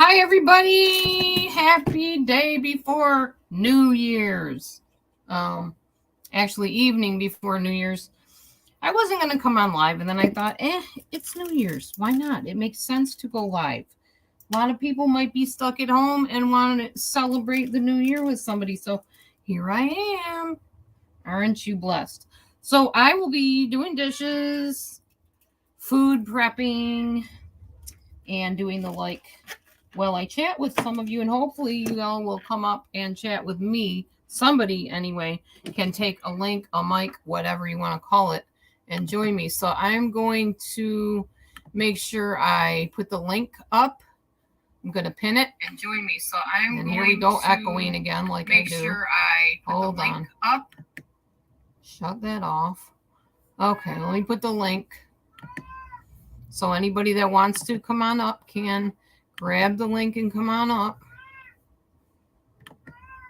Hi, everybody. Happy day before New Year's. Actually, evening before New Year's. I wasn't going to come on live, and then I thought, it's New Year's. Why not? It makes sense to go live. A lot of people might be stuck at home and want to celebrate the new year with somebody. So here I am. Aren't you blessed? So I will be doing dishes, food prepping, and doing the like. Well, I chat with some of you, and hopefully you all will come up and chat with me. Somebody, anyway, can take a link, a mic, whatever you want to call it, and join me. So I'm going to make sure I put the link up. I'm going to pin it and join me. So and here we go, echoing again like I do. Make sure I put the link up. Shut that off. Okay, let me put the link. So anybody that wants to come on up can grab the link and come on up.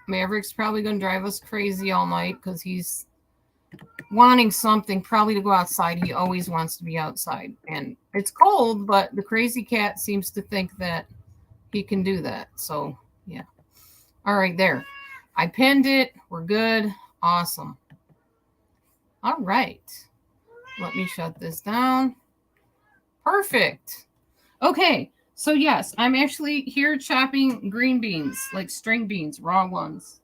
Maverick's probably going to drive us crazy all night because he's wanting something, probably to go outside. He always wants to be outside. And it's cold, but the crazy cat seems to think that he can do that. So, yeah. All right, there. I pinned it. We're good. Awesome. All right. Let me shut this down. Perfect. Okay. So yes, I'm actually here chopping green beans, like string beans, raw ones.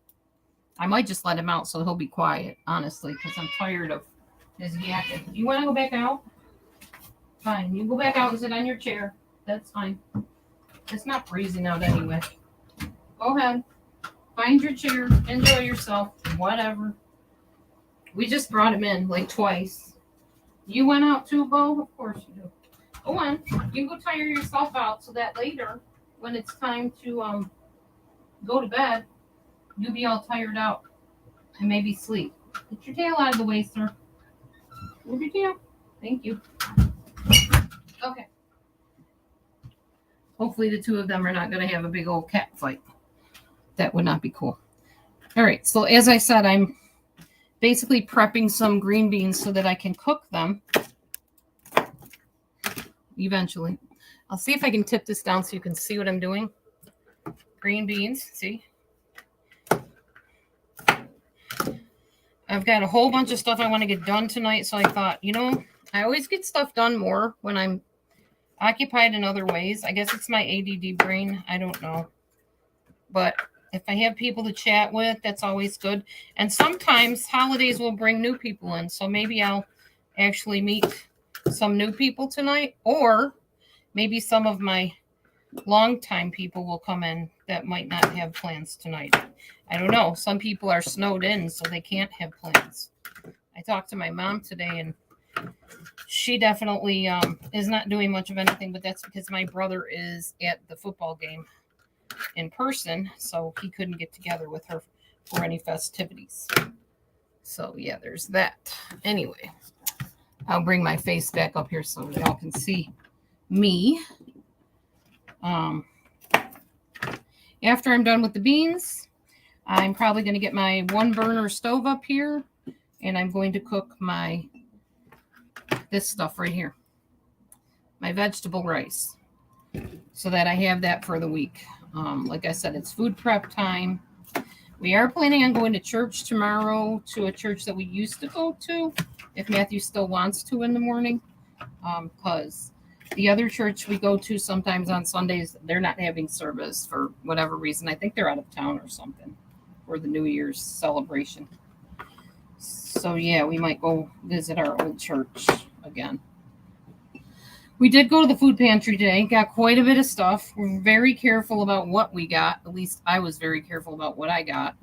I might just let him out so he'll be quiet, honestly, because I'm tired of his yakking. You want to go back out? Fine. You go back out and sit on your chair. That's fine. It's not freezing out anyway. Go ahead. Find your chair. Enjoy yourself. Whatever. We just brought him in like twice. You went out too, Bo? Of course you do. Go on. You go tire yourself out so that later, when it's time to go to bed, you'll be all tired out and maybe sleep. Get your tail out of the way, sir. Move your tail. Thank you. Okay. Hopefully the two of them are not going to have a big old cat fight. That would not be cool. All right. So as I said, I'm basically prepping some green beans so that I can cook them. Eventually. I'll see if I can tip this down so you can see what I'm doing. Green beans, see? I've got a whole bunch of stuff I want to get done tonight, so I thought, I always get stuff done more when I'm occupied in other ways. I guess it's my ADD brain. I don't know. But if I have people to chat with, that's always good. And sometimes holidays will bring new people in, so maybe I'll actually meet some new people tonight, or maybe some of my longtime people will come in that might not have plans tonight. I don't know. Some people are snowed in, so they can't have plans. I talked to my mom today, and she definitely is not doing much of anything, but that's because my brother is at the football game in person, so he couldn't get together with her for any festivities. So, yeah, there's that. Anyway. I'll bring my face back up here so y'all can see me. After I'm done with the beans, I'm probably going to get my one burner stove up here, and I'm going to cook this stuff right here, my vegetable rice, so that I have that for the week. Like I said, it's food prep time. We are planning on going to church tomorrow, to a church that we used to go to, if Matthew still wants to in the morning, because the other church we go to sometimes on Sundays, they're not having service for whatever reason. I think they're out of town or something for the New Year's celebration. So, yeah, we might go visit our old church again. We did go to the food pantry today, got quite a bit of stuff. We're very careful about what we got. At least I was very careful about what I got.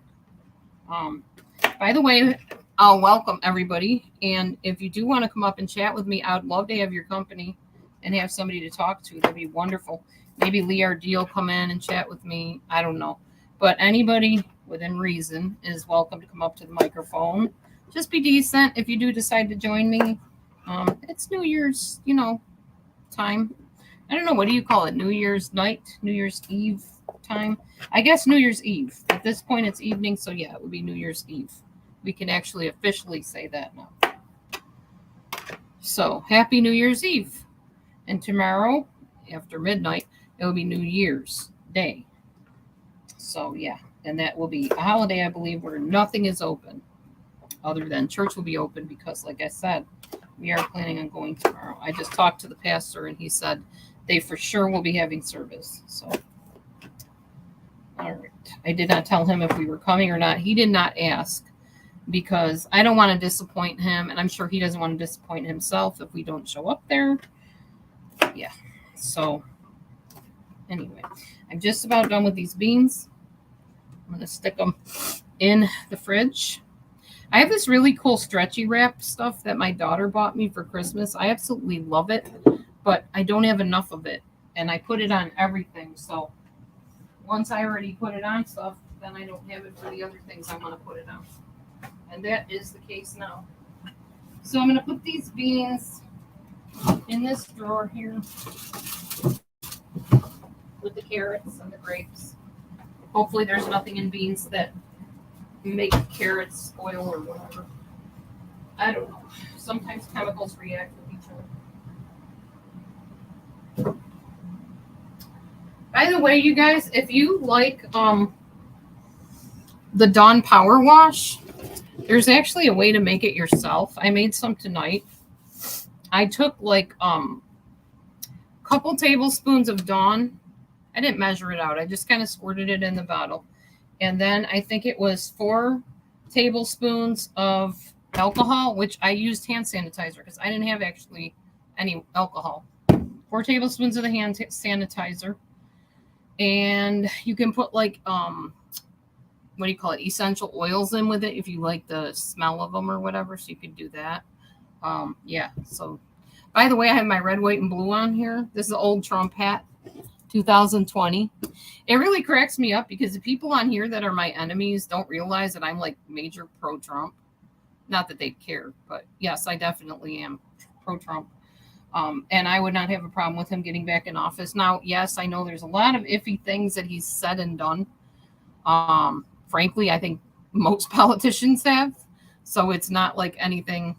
By the way, I'll welcome everybody. And if you do want to come up and chat with me, I would love to have your company and have somebody to talk to. That'd be wonderful. Maybe Lee R.D. will come in and chat with me. I don't know. But anybody within reason is welcome to come up to the microphone. Just be decent if you do decide to join me. It's New Year's, time. I don't know. What do you call it? New Year's night? New Year's Eve time? I guess New Year's Eve. At this point, it's evening, so yeah, it would be New Year's Eve. We can actually officially say that now. So, Happy New Year's Eve. And tomorrow, after midnight, it will be New Year's. day. So yeah, and that will be a holiday, I believe, where nothing is open other than church will be open because, like I said, we are planning on going tomorrow. I just talked to the pastor and he said they for sure will be having service. So, all right. I did not tell him if we were coming or not. He did not ask because I don't want to disappoint him, and I'm sure he doesn't want to disappoint himself if we don't show up there. Yeah. So, anyway, I'm just about done with these beans. I'm going to stick them in the fridge. I have this really cool stretchy wrap stuff that my daughter bought me for Christmas. I absolutely love it, but I don't have enough of it, and I put it on everything. So once I already put it on stuff, then I don't have it for the other things I want to put it on. And that is the case now. So I'm going to put these beans in this drawer here with the carrots and the grapes. Hopefully there's nothing in beans that make carrots spoil or whatever. I don't know. Sometimes chemicals react with each other. By the way, you guys, if you like the Dawn Power Wash, there's actually a way to make it yourself. I made some tonight. I took like couple tablespoons of Dawn. I didn't measure it out. I just kind of squirted it in the bottle. And then I think it was 4 tablespoons of alcohol, which I used hand sanitizer because I didn't have actually any alcohol. 4 tablespoons of the hand sanitizer. And you can put like, what do you call it? Essential oils in with it if you like the smell of them or whatever. So you could do that. Yeah. So, by the way, I have my red, white, and blue on here. This is an old Trump hat. 2020. It really cracks me up because the people on here that are my enemies don't realize that I'm like major pro-Trump. Not that they care, but yes, I definitely am pro-Trump. And I would not have a problem with him getting back in office. Now, yes, I know there's a lot of iffy things that he's said and done. Frankly, I think most politicians have. So it's not like anything.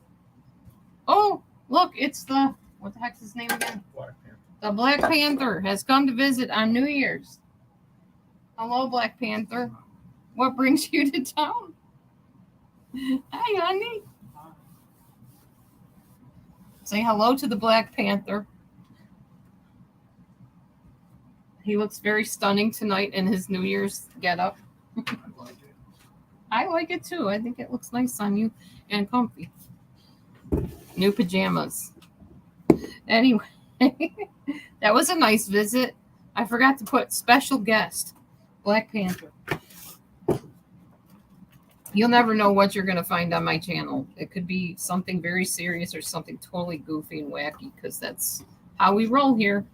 Oh, look, it's what the heck's his name again? Black Panther. The Black Panther has come to visit on New Year's. Hello, Black Panther. What brings you to town? Hi, honey. Say hello to the Black Panther. He looks very stunning tonight in his New Year's getup. I like it too. I think it looks nice on you and comfy. New pajamas. Anyway. That was a nice visit. I forgot to put special guest, Black Panther. You'll never know what you're going to find on my channel. It could be something very serious or something totally goofy and wacky because that's how we roll here.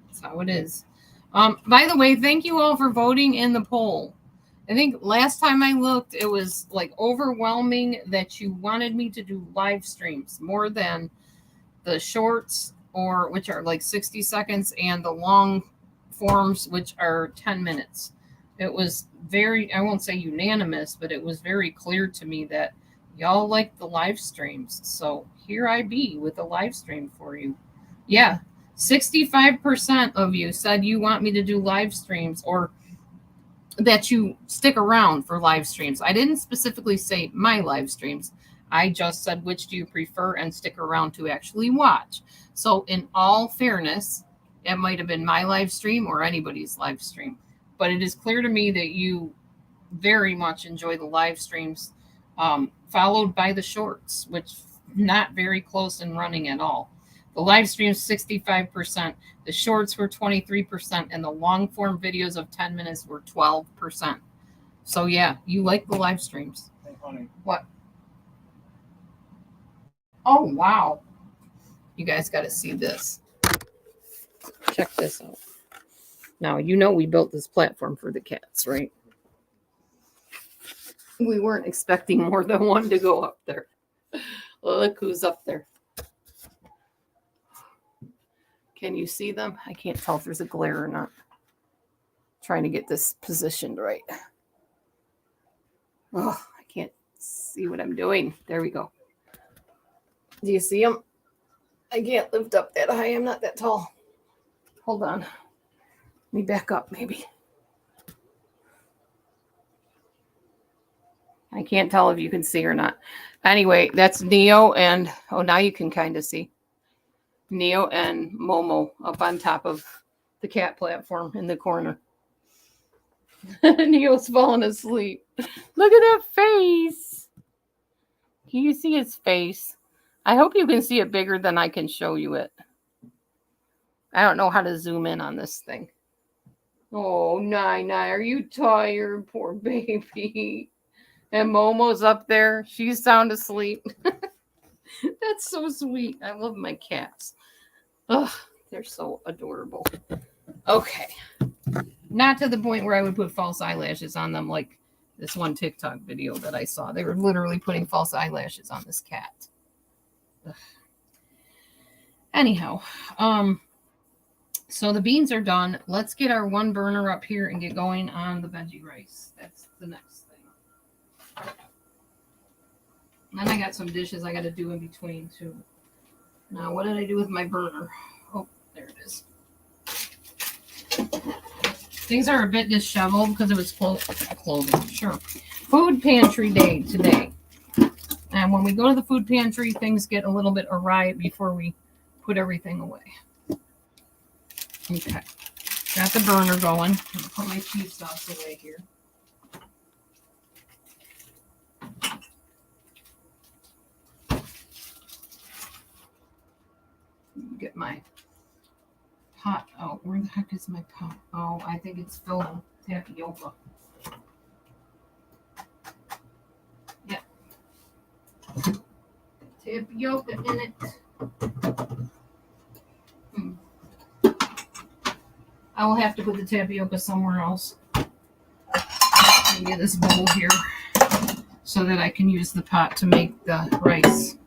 That's how it is. By the way, thank you all for voting in the poll. I think last time I looked, it was like overwhelming that you wanted me to do live streams more than the shorts, or which are like 60 seconds, and the long forms, which are 10 minutes. It was very, I won't say unanimous, but it was very clear to me that y'all like the live streams. So here I be with a live stream for you. Yeah, 65% of you said you want me to do live streams or that you stick around for live streams. I didn't specifically say my live streams. I just said, which do you prefer, and stick around to actually watch. So in all fairness, it might have been my live stream or anybody's live stream. But it is clear to me that you very much enjoy the live streams, followed by the shorts, which not very close in running at all. The live streams, 65%. The shorts were 23%. And the long form videos of 10 minutes were 12%. So yeah, you like the live streams. Hey, honey. What? Oh, wow. You guys got to see this. Check this out. Now, you know we built this platform for the cats, right? We weren't expecting more than one to go up there. Look who's up there. Can you see them? I can't tell if there's a glare or not. Trying to get this positioned right. Oh, I can't see what I'm doing. There we go. Do you see them? I can't lift up that high. I'm not that tall. Hold on. Let me back up, maybe. I can't tell if you can see or not. Anyway, that's Neo and, oh, now you can kind of see. Neo and Momo up on top of the cat platform in the corner. Neo's falling asleep. Look at that face. Can you see his face? I hope you can see it bigger than I can show you it. I don't know how to zoom in on this thing. Oh, Nai, are you tired? Poor baby. And Momo's up there. She's sound asleep. That's so sweet. I love my cats. Ugh, they're so adorable. Okay. Not to the point where I would put false eyelashes on them like this one TikTok video that I saw. They were literally putting false eyelashes on this cat. Ugh. Anyhow, so the beans are done. Let's get our one burner up here and get going on the veggie rice. That's the next thing. And then I got some dishes I got to do in between too. Now, what did I do with my burner? Oh, there it is. Things are a bit disheveled because it was clothing. Sure. Food pantry day today. And when we go to the food pantry, things get a little bit awry before we put everything away. Okay. Got the burner going. I'm gonna put my cheese sauce away here. Get my pot out. Where the heck is my pot? Oh, I think it's filled with tapioca. Yeah. Tapioca in it. I will have to put the tapioca somewhere else. Get this bowl here so that I can use the pot to make the rice,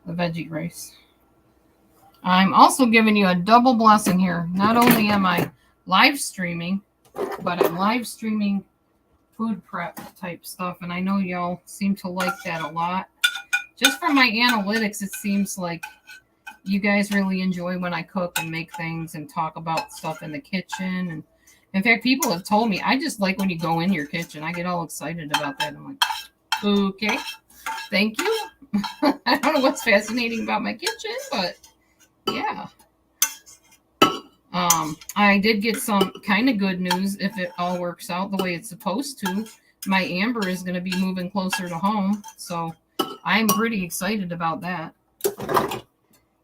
the veggie rice. I'm also giving you a double blessing here. Not only am I live streaming, but I'm live streaming food prep type stuff. And I know y'all seem to like that a lot. Just from my analytics, it seems like you guys really enjoy when I cook and make things and talk about stuff in the kitchen. And in fact, people have told me, I just like when you go in your kitchen. I get all excited about that. I'm like, okay, thank you. I don't know what's fascinating about my kitchen, but yeah. I did get some kind of good news if it all works out the way it's supposed to. My Amber is going to be moving closer to home, so I'm pretty excited about that.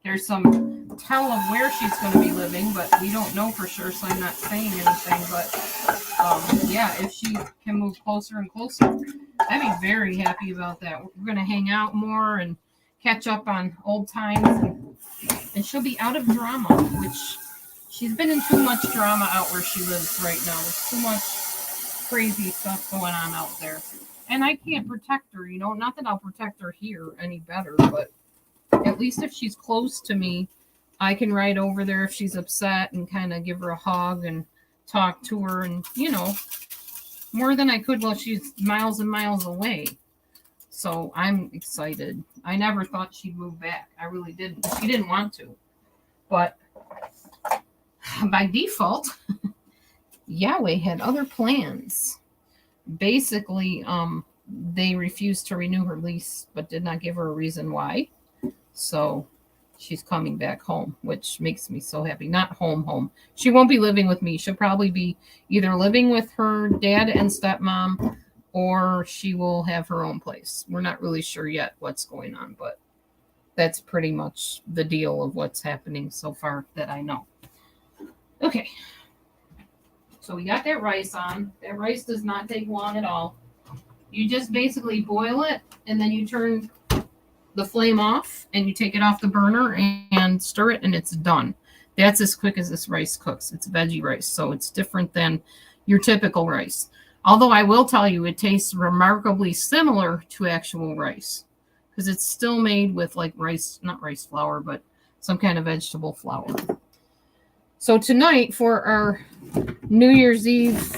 There's some tell of where she's going to be living, but we don't know for sure, so I'm not saying anything. But yeah, if she can move closer and closer, I'd be very happy about that. We're going to hang out more and catch up on old times, and she'll be out of drama, which she's been in too much drama out where she lives right now. There's too much crazy stuff going on out there, and I can't protect her. You know, not that I'll protect her here any better, but at least if she's close to me, I can ride over there if she's upset and kind of give her a hug and talk to her, and you know, more than I could while she's miles and miles away. So I'm excited. I never thought she'd move back. I really didn't. She didn't want to. But by default, Yahweh had other plans. Basically, they refused to renew her lease, but did not give her a reason why. So she's coming back home, which makes me so happy. Not home. She won't be living with me. She'll probably be either living with her dad and stepmom, or she will have her own place. We're not really sure yet what's going on, but that's pretty much the deal of what's happening so far that I know. Okay. So we got that rice on. That rice does not take long at all. You just basically boil it, and then you turn the flame off, and you take it off the burner and stir it, and it's done. That's as quick as this rice cooks. It's veggie rice, so it's different than your typical rice. Although I will tell you, it tastes remarkably similar to actual rice because it's still made with like rice, not rice flour, but some kind of vegetable flour. So tonight for our New Year's Eve,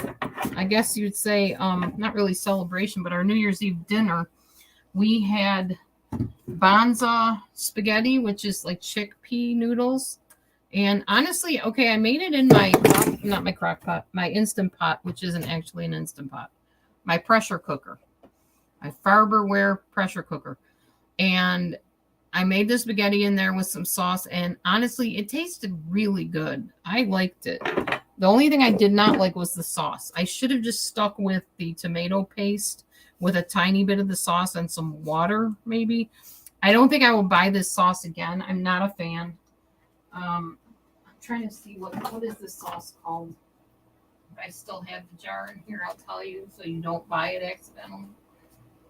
I guess you'd say, not really celebration, but our New Year's Eve dinner, we had Banza spaghetti, which is like chickpea noodles. And honestly, okay, I made it in my, not my crock pot, my Instant Pot, which isn't actually an Instant Pot, my pressure cooker, my Farberware pressure cooker. And I made the spaghetti in there with some sauce, and honestly, it tasted really good. I liked it. The only thing I did not like was the sauce. I should have just stuck with the tomato paste with a tiny bit of the sauce and some water, maybe. I don't think I will buy this sauce again. I'm not a fan. I'm trying to see what is this sauce called. If I still have the jar in here, I'll tell you so you don't buy it accidentally.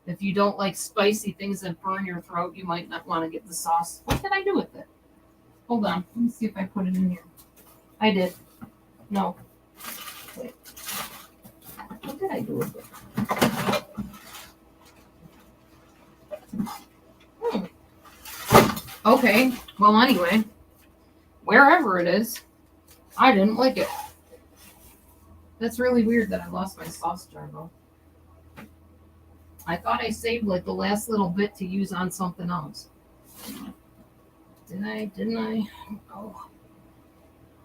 If you don't like spicy things that burn your throat, you might not want to get the sauce. What did I do with it? Hold on. Let me see if I put it in here. I did. No. Wait. What did I do with it? Okay. Well, anyway, wherever it is, I didn't like it. That's really weird that I lost my sauce jar, though. I thought I saved like the last little bit to use on something else. Did I? Didn't I? Oh,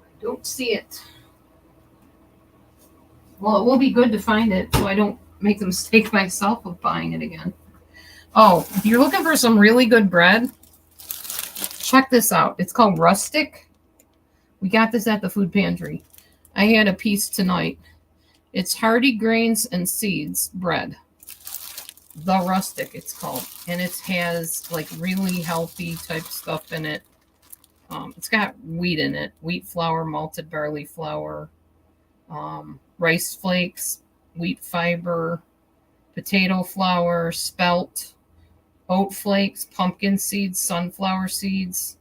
I don't see it. Well, it will be good to find it so I don't make the mistake myself of buying it again. Oh, if you're looking for some really good bread, check this out. It's called Rustic. We got this at the food pantry. I had a piece tonight. It's hearty grains and seeds bread. The Rustic, it's called. And it has like really healthy type stuff in it. It's got wheat in it. Wheat flour, malted barley flour, rice flakes, wheat fiber, potato flour, spelt, oat flakes, pumpkin seeds, sunflower seeds,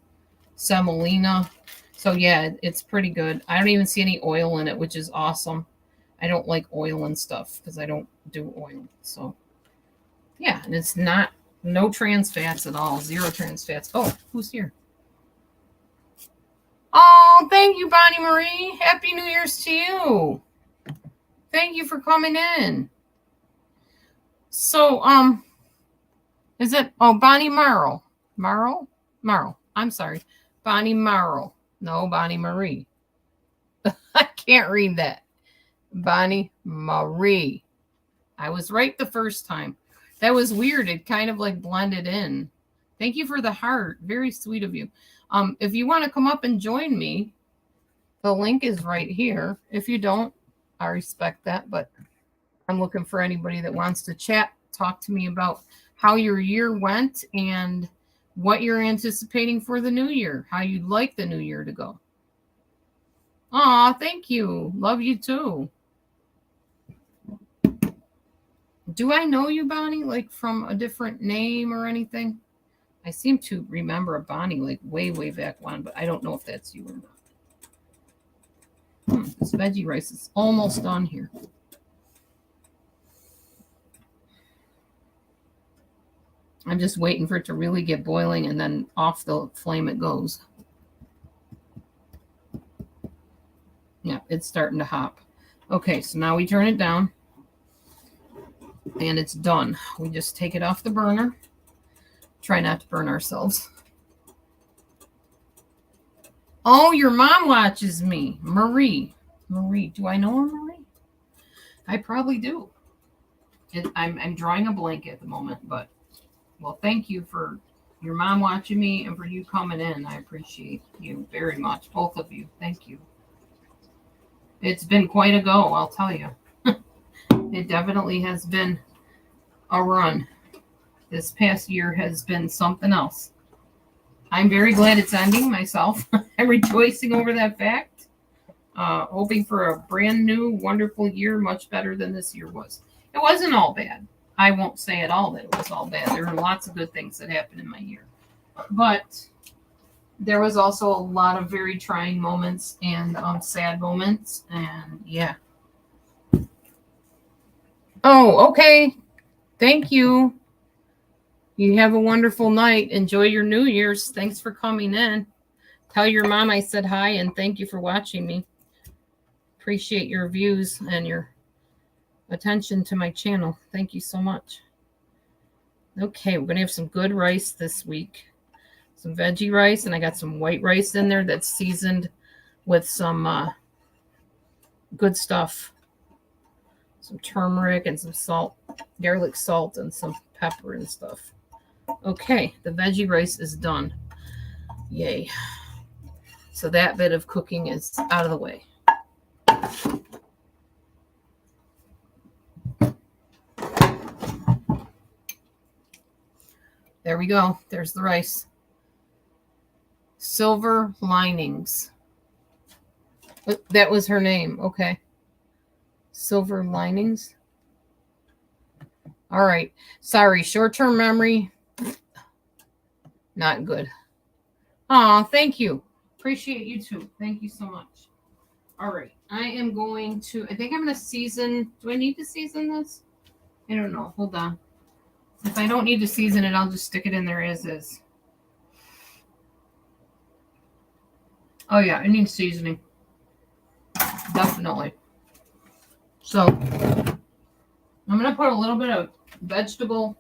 semolina. So yeah, it's pretty good. I don't even see any oil in it, which is awesome. I don't like oil and stuff because I don't do oil. So yeah, and it's no trans fats at all. Zero trans fats. Oh, who's here? Oh, thank you, Bonnie Marie. Happy New Year's to you. Thank you for coming in. So, is it, Bonnie Marl? Marl? I'm sorry. Bonnie Marl. No, Bonnie Marie. I can't read that. Bonnie Marie. I was right the first time. That was weird. It kind of like blended in. Thank you for the heart. Very sweet of you. If you want to come up and join me, the link is right here. If you don't, I respect that, but I'm looking for anybody that wants to chat, talk to me about how your year went and what you're anticipating for the new year, how you'd like the new year to go. Aw, thank you. Love you too. Do I know you, Bonnie, like from a different name or anything? I seem to remember a Bonnie like way, way back when, but I don't know if that's you or not. This veggie rice is almost done here. I'm just waiting for it to really get boiling and then off the flame it goes. Yeah, it's starting to hop. Okay, so now we turn it down. And it's done. We just take it off the burner. Try not to burn ourselves. Oh, your mom watches me. Marie. Do I know her, Marie? I probably do. I'm drawing a blank at the moment, but well, thank you for your mom watching me and for you coming in. I appreciate you very much, both of you. Thank you. It's been quite a go, I'll tell you. It definitely has been a run. This past year has been something else. I'm very glad it's ending myself. I'm rejoicing over that fact. Hoping for a brand new, wonderful year, much better than this year was. It wasn't all bad. I won't say at all that it was all bad. There were lots of good things that happened in my year. But there was also a lot of very trying moments and sad moments. And yeah. Oh, okay. Thank you. You have a wonderful night. Enjoy your New Year's. Thanks for coming in. Tell your mom I said hi and thank you for watching me. Appreciate your views and your attention to my channel. Thank you so much. Okay, we're going to have some good rice this week. some veggie rice, and I got some white rice in there that's seasoned with some good stuff. Some turmeric and some salt, garlic salt, and some pepper and stuff. Okay, the veggie rice is done. Yay. So that bit of cooking is out of the way. There we go. There's the rice. Silver Linings. That was her name. Okay. Silver Linings. All right. Sorry. Short-term memory. Not good. Aw, thank you. Appreciate you too. Thank you so much. All right. I am going to, I think I'm going to season. Do I need to season this? I don't know. Hold on. If I don't need to season it, I'll just stick it in there as is. Oh, yeah. It needs seasoning. Definitely. So, I'm going to put a little bit of vegetable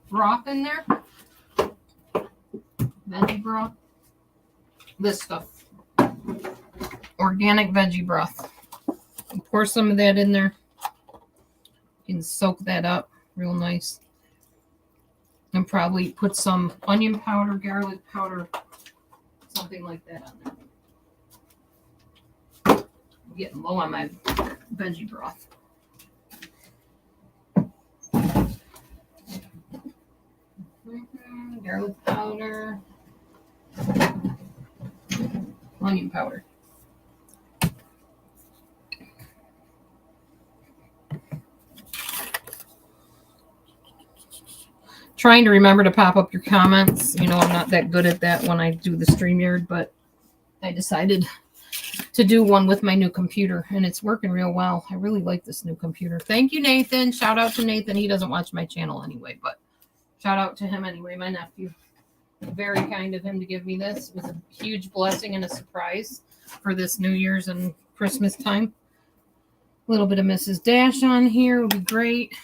broth in there. Veggie broth. This stuff. Organic veggie broth. And pour some of that in there. You can soak that up real nice. And probably put some onion powder, garlic powder, something like that on there. I'm getting low on my veggie broth. Garlic powder. Onion powder. Trying to remember to pop up your comments. You know, I'm not that good at that when I do the StreamYard, but I decided to do one with my new computer, and it's working real well. I really like this new computer. Thank you, Nathan. Shout out to Nathan. He doesn't watch my channel anyway, but shout out to him anyway, my nephew. Very kind of him to give me this. It was a huge blessing and a surprise for this New Year's and Christmas time. A little bit of Mrs. Dash on here would be great.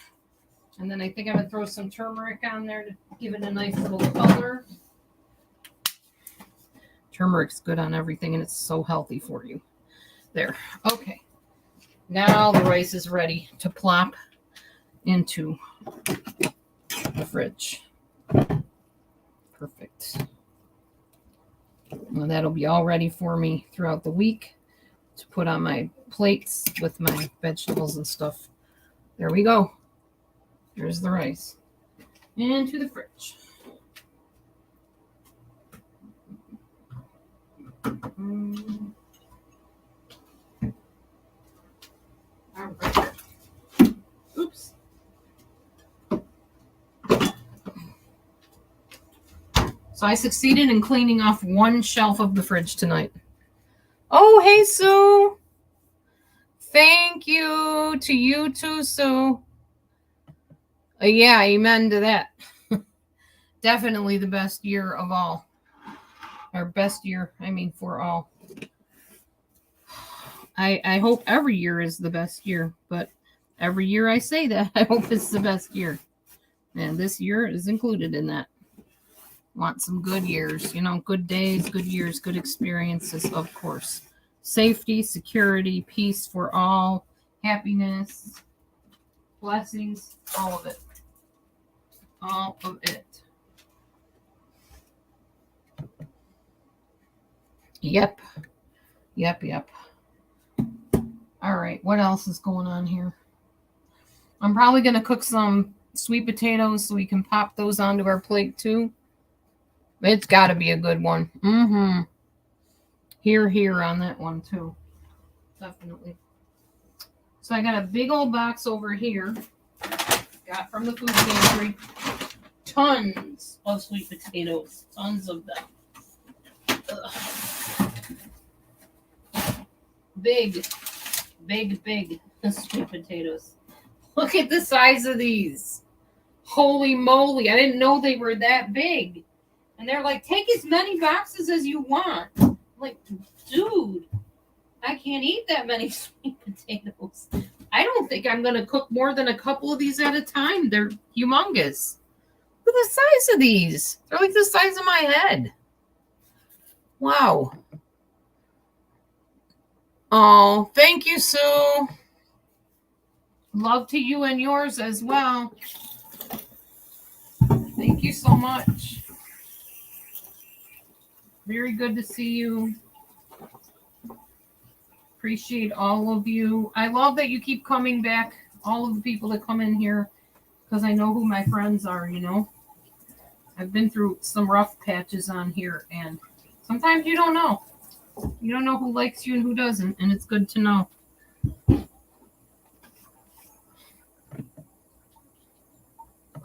And then I think I'm going to throw some turmeric on there to give it a nice little color. Turmeric's good on everything, and it's so healthy for you. There. Okay. Now the rice is ready to plop into the fridge. Perfect. Well, that'll be all ready for me throughout the week to put on my plates with my vegetables and stuff. There we go. Here's the rice. Into the fridge. All right. Oops. So I succeeded in cleaning off one shelf of the fridge tonight. Oh, hey, Sue. Thank you to you too, Sue. Yeah, amen to that. Definitely the best year of all. Or best year, I mean, for all. I hope every year is the best year, but every year I say that, I hope it's the best year. And this year is included in that. Want some good years, you know, good days, good years, good experiences, of course. Safety, security, peace for all, happiness, blessings, all of it. All of it. Yep. All right, what else is going on here? I'm probably going to cook some sweet potatoes so we can pop those onto our plate too. It's got to be a good one. Mm-hmm. Here on that one too. Definitely. So I got a big old box over here. Got from the food pantry. Tons of sweet potatoes. Tons of them. Ugh. Big sweet potatoes. Look at the size of these. Holy moly. I didn't know they were that big. And they're like, take as many boxes as you want. I'm like, dude, I can't eat that many sweet potatoes. I don't think I'm going to cook more than a couple of these at a time. They're humongous. at the size of these. They're like the size of my head. Wow. Oh, thank you, Sue. Love to you and yours as well. Thank you so much. Very good to see you. Appreciate all of you. I love that you keep coming back, all of the people that come in here, because I know who my friends are, you know. I've been through some rough patches on here, and sometimes you don't know. You don't know who likes you and who doesn't, and it's good to know.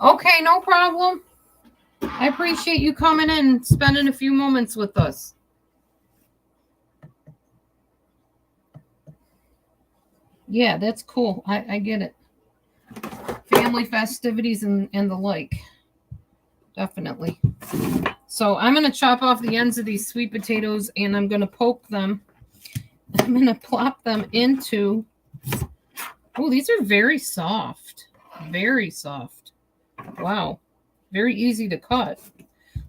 Okay, no problem. I appreciate you coming in and spending a few moments with us. Yeah, that's cool. I get it. Family festivities and the like. Definitely. So I'm going to chop off the ends of these sweet potatoes and I'm going to poke them. I'm going to plop them into... Oh, these are very soft. Very soft. Wow. Very easy to cut.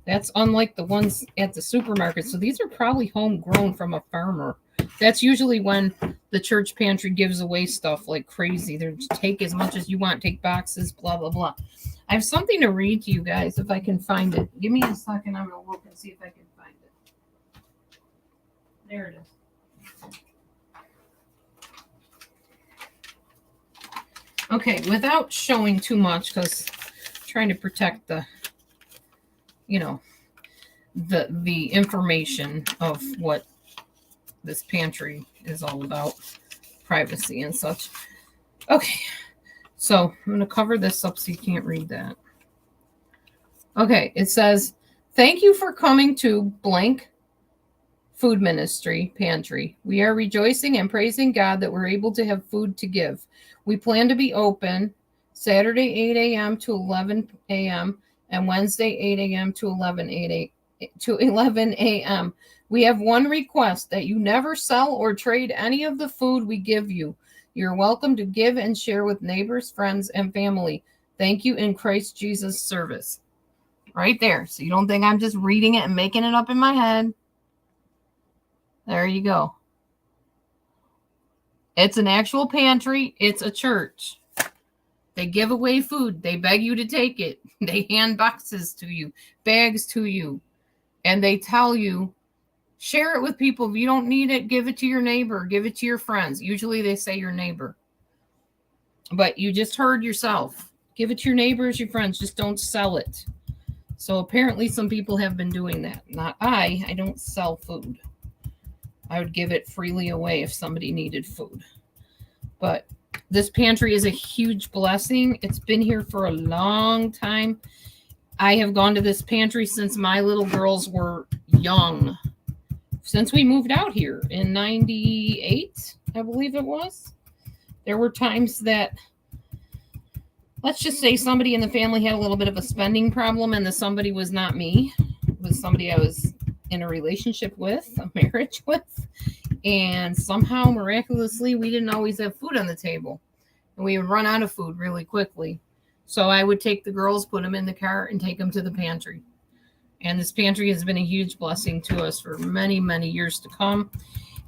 That's unlike the ones at the supermarket. So these are probably homegrown from a farmer. That's usually when the church pantry gives away stuff like crazy. They're just take as much as you want, take boxes, blah, blah, blah. I have something to read to you guys if I can find it. Give me a second. I'm going to look and see if I can find it. There it is. Okay, without showing too much, because I'm trying to protect the, you know, the information of what this pantry is all about, privacy and such. Okay, so I'm going to cover this up so you can't read that. Okay, it says, thank you for coming to blank food ministry pantry. We are rejoicing and praising God that we're able to have food to give. We plan to be open Saturday 8 a.m. to 11 a.m. and Wednesday 8 a.m. to 11 a.m. We have one request, that you never sell or trade any of the food we give you. You're welcome to give and share with neighbors, friends, and family. Thank you in Christ Jesus service. Right there. So you don't think I'm just reading it and making it up in my head. There you go. It's an actual pantry. It's a church. They give away food. They beg you to take it. They hand boxes to you, bags to you. And they tell you, share it with people. If you don't need it, give it to your neighbor. Give it to your friends. Usually they say your neighbor. But you just heard yourself. Give it to your neighbors, your friends. Just don't sell it. So apparently some people have been doing that. Not I. I don't sell food. I would give it freely away if somebody needed food. But this pantry is a huge blessing. It's been here for a long time. I have gone to this pantry since my little girls were young. Since we moved out here in 98, I believe it was. There were times that, let's just say somebody in the family had a little bit of a spending problem and the somebody was not me. It was somebody I was in a relationship with, a marriage with, and somehow miraculously we didn't always have food on the table and we would run out of food really quickly. So I would take the girls, put them in the car, and take them to the pantry. And this pantry has been a huge blessing to us for many, many years to come.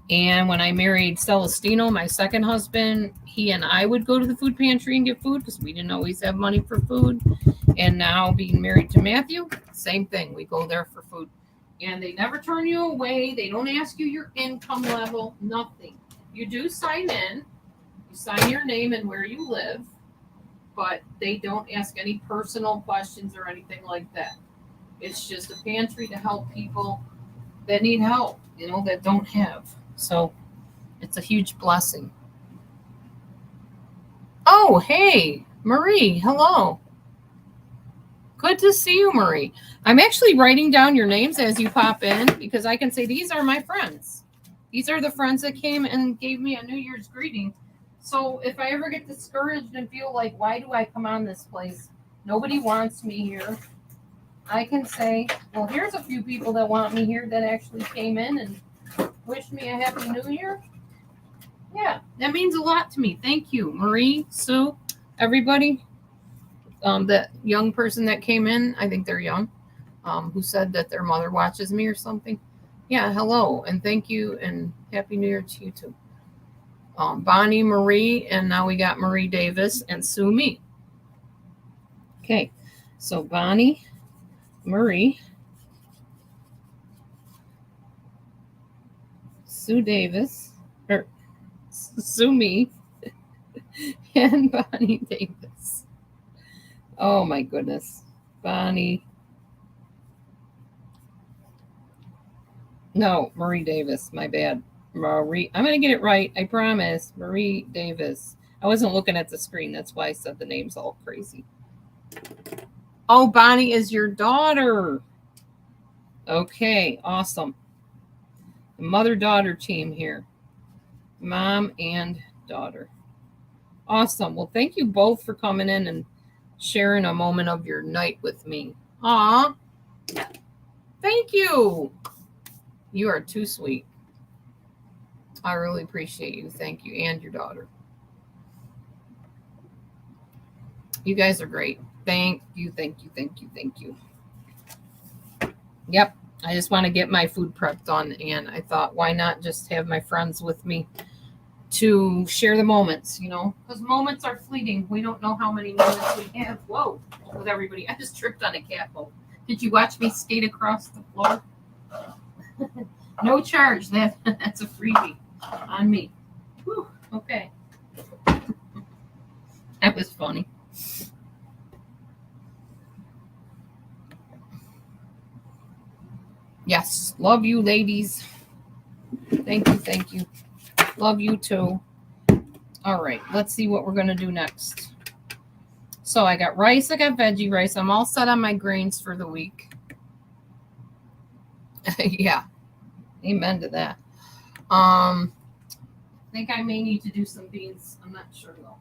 And when I married Celestino, my second husband, he and I would go to the food pantry and get food because we didn't always have money for food. And now being married to Matthew, same thing. We go there for food. And they never turn you away. They don't ask you your income level, nothing. You do sign in. You sign your name and where you live. But they don't ask any personal questions or anything like that. It's just a pantry to help people that need help, you know, that don't have. So it's a huge blessing. Oh, hey, Marie. Hello. Good to see you, Marie. I'm actually writing down your names as you pop in because I can say these are my friends. These are the friends that came and gave me a New Year's greeting. So if I ever get discouraged and feel like, why do I come on this place? Nobody wants me here. I can say, well, here's a few people that want me here that actually came in and wished me a Happy New Year. Yeah, that means a lot to me. Thank you, Marie, Sue, everybody. That young person that came in, I think they're young, who said that their mother watches me or something. Yeah, hello and thank you and Happy New Year to you too. Bonnie Marie, and now we got Marie Davis and Sue Me. Okay, so Bonnie, Marie, Sue Davis, or Sue Me, and Bonnie Davis. Oh my goodness. Bonnie. No, Marie Davis. My bad. Marie. I'm going to get it right. I promise. Marie Davis. I wasn't looking at the screen. That's why I said the name's all crazy. Oh, Bonnie is your daughter. Okay, awesome. The mother-daughter team here. Mom and daughter. Awesome. Well, thank you both for coming in and sharing a moment of your night with me. Aw. Thank you. You are too sweet. I really appreciate you. Thank you. And your daughter. You guys are great. Thank you. Thank you. Thank you. Thank you. Yep. I just want to get my food prep done. And I thought, why not just have my friends with me to share the moments, you know, because moments are fleeting. We don't know how many moments we have. Whoa, with everybody. I just tripped on a cat boat. Did you watch me skate across the floor? No charge. That's a freebie on me. Whew, okay. That was funny. Yes. Love you, ladies. Thank you. Thank you. Love you too. All right. Let's see what we're going to do next. So I got rice. I got veggie rice. I'm all set on my grains for the week. Yeah. Amen to that. I think I may need to do some beans. I'm not sure though.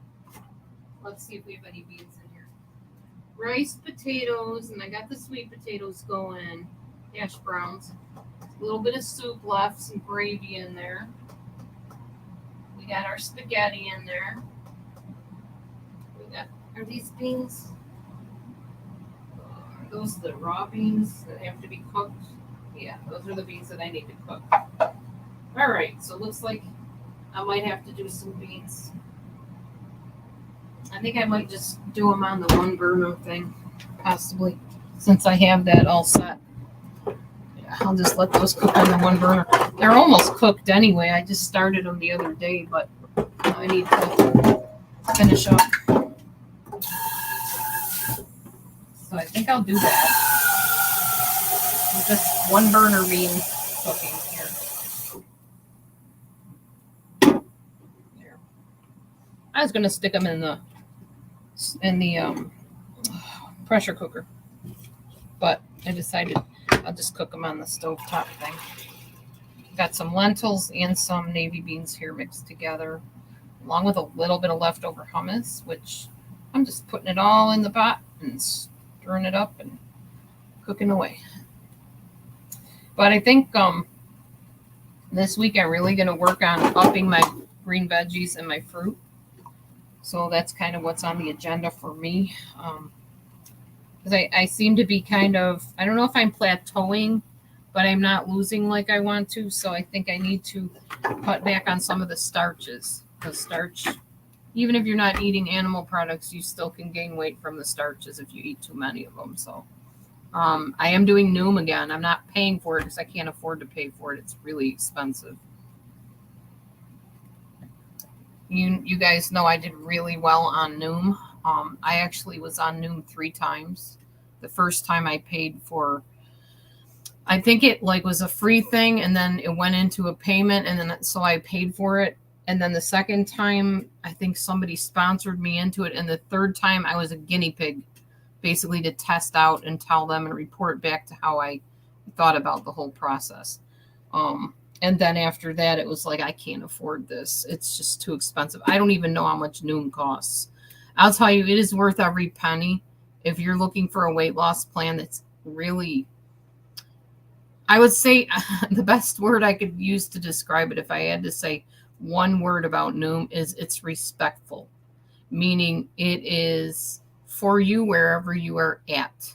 Let's see if we have any beans in here. Rice, potatoes, and I got the sweet potatoes going. Hash browns. A little bit of soup left, some gravy in there. We got our spaghetti in there. Are these beans? Are those the raw beans that have to be cooked? Yeah, those are the beans that I need to cook. All right, so it looks like I might have to do some beans. I think I might just do them on the one burner thing, possibly, since I have that all set. Yeah, I'll just let those cook on the one burner. They're almost cooked anyway. I just started them the other day, but I need to finish up. So I think I'll do that. Just one burner beans cooking here. There. I was gonna stick them in the pressure cooker, but I decided I'll just cook them on the stovetop thing. Got some lentils and some navy beans here mixed together, along with a little bit of leftover hummus, which I'm just putting it all in the pot and stirring it up and cooking away. But I think this week I'm really going to work on upping my green veggies and my fruit. So that's kind of what's on the agenda for me. Because I seem to be kind of, I don't know if I'm plateauing, but I'm not losing like I want to. So I think I need to cut back on some of the starches. Because starch, even if you're not eating animal products, you still can gain weight from the starches if you eat too many of them. So I am doing Noom again. I'm not paying for it because I can't afford to pay for it. It's really expensive. You guys know I did really well on Noom. I actually was on Noom 3 times. The first time I paid for, I think it like was a free thing, and then it went into a payment, and then so I paid for it. And then the second time, I think somebody sponsored me into it, and the third time I was a guinea pig, basically to test out and tell them and report back to how I thought about the whole process. And then after that, it was like, I can't afford this. It's just too expensive. I don't even know how much Noom costs. I'll tell you, it is worth every penny. If you're looking for a weight loss plan that's really, I would say the best word I could use to describe it, if I had to say one word about Noom, is it's respectful. Meaning it is for you wherever you are at.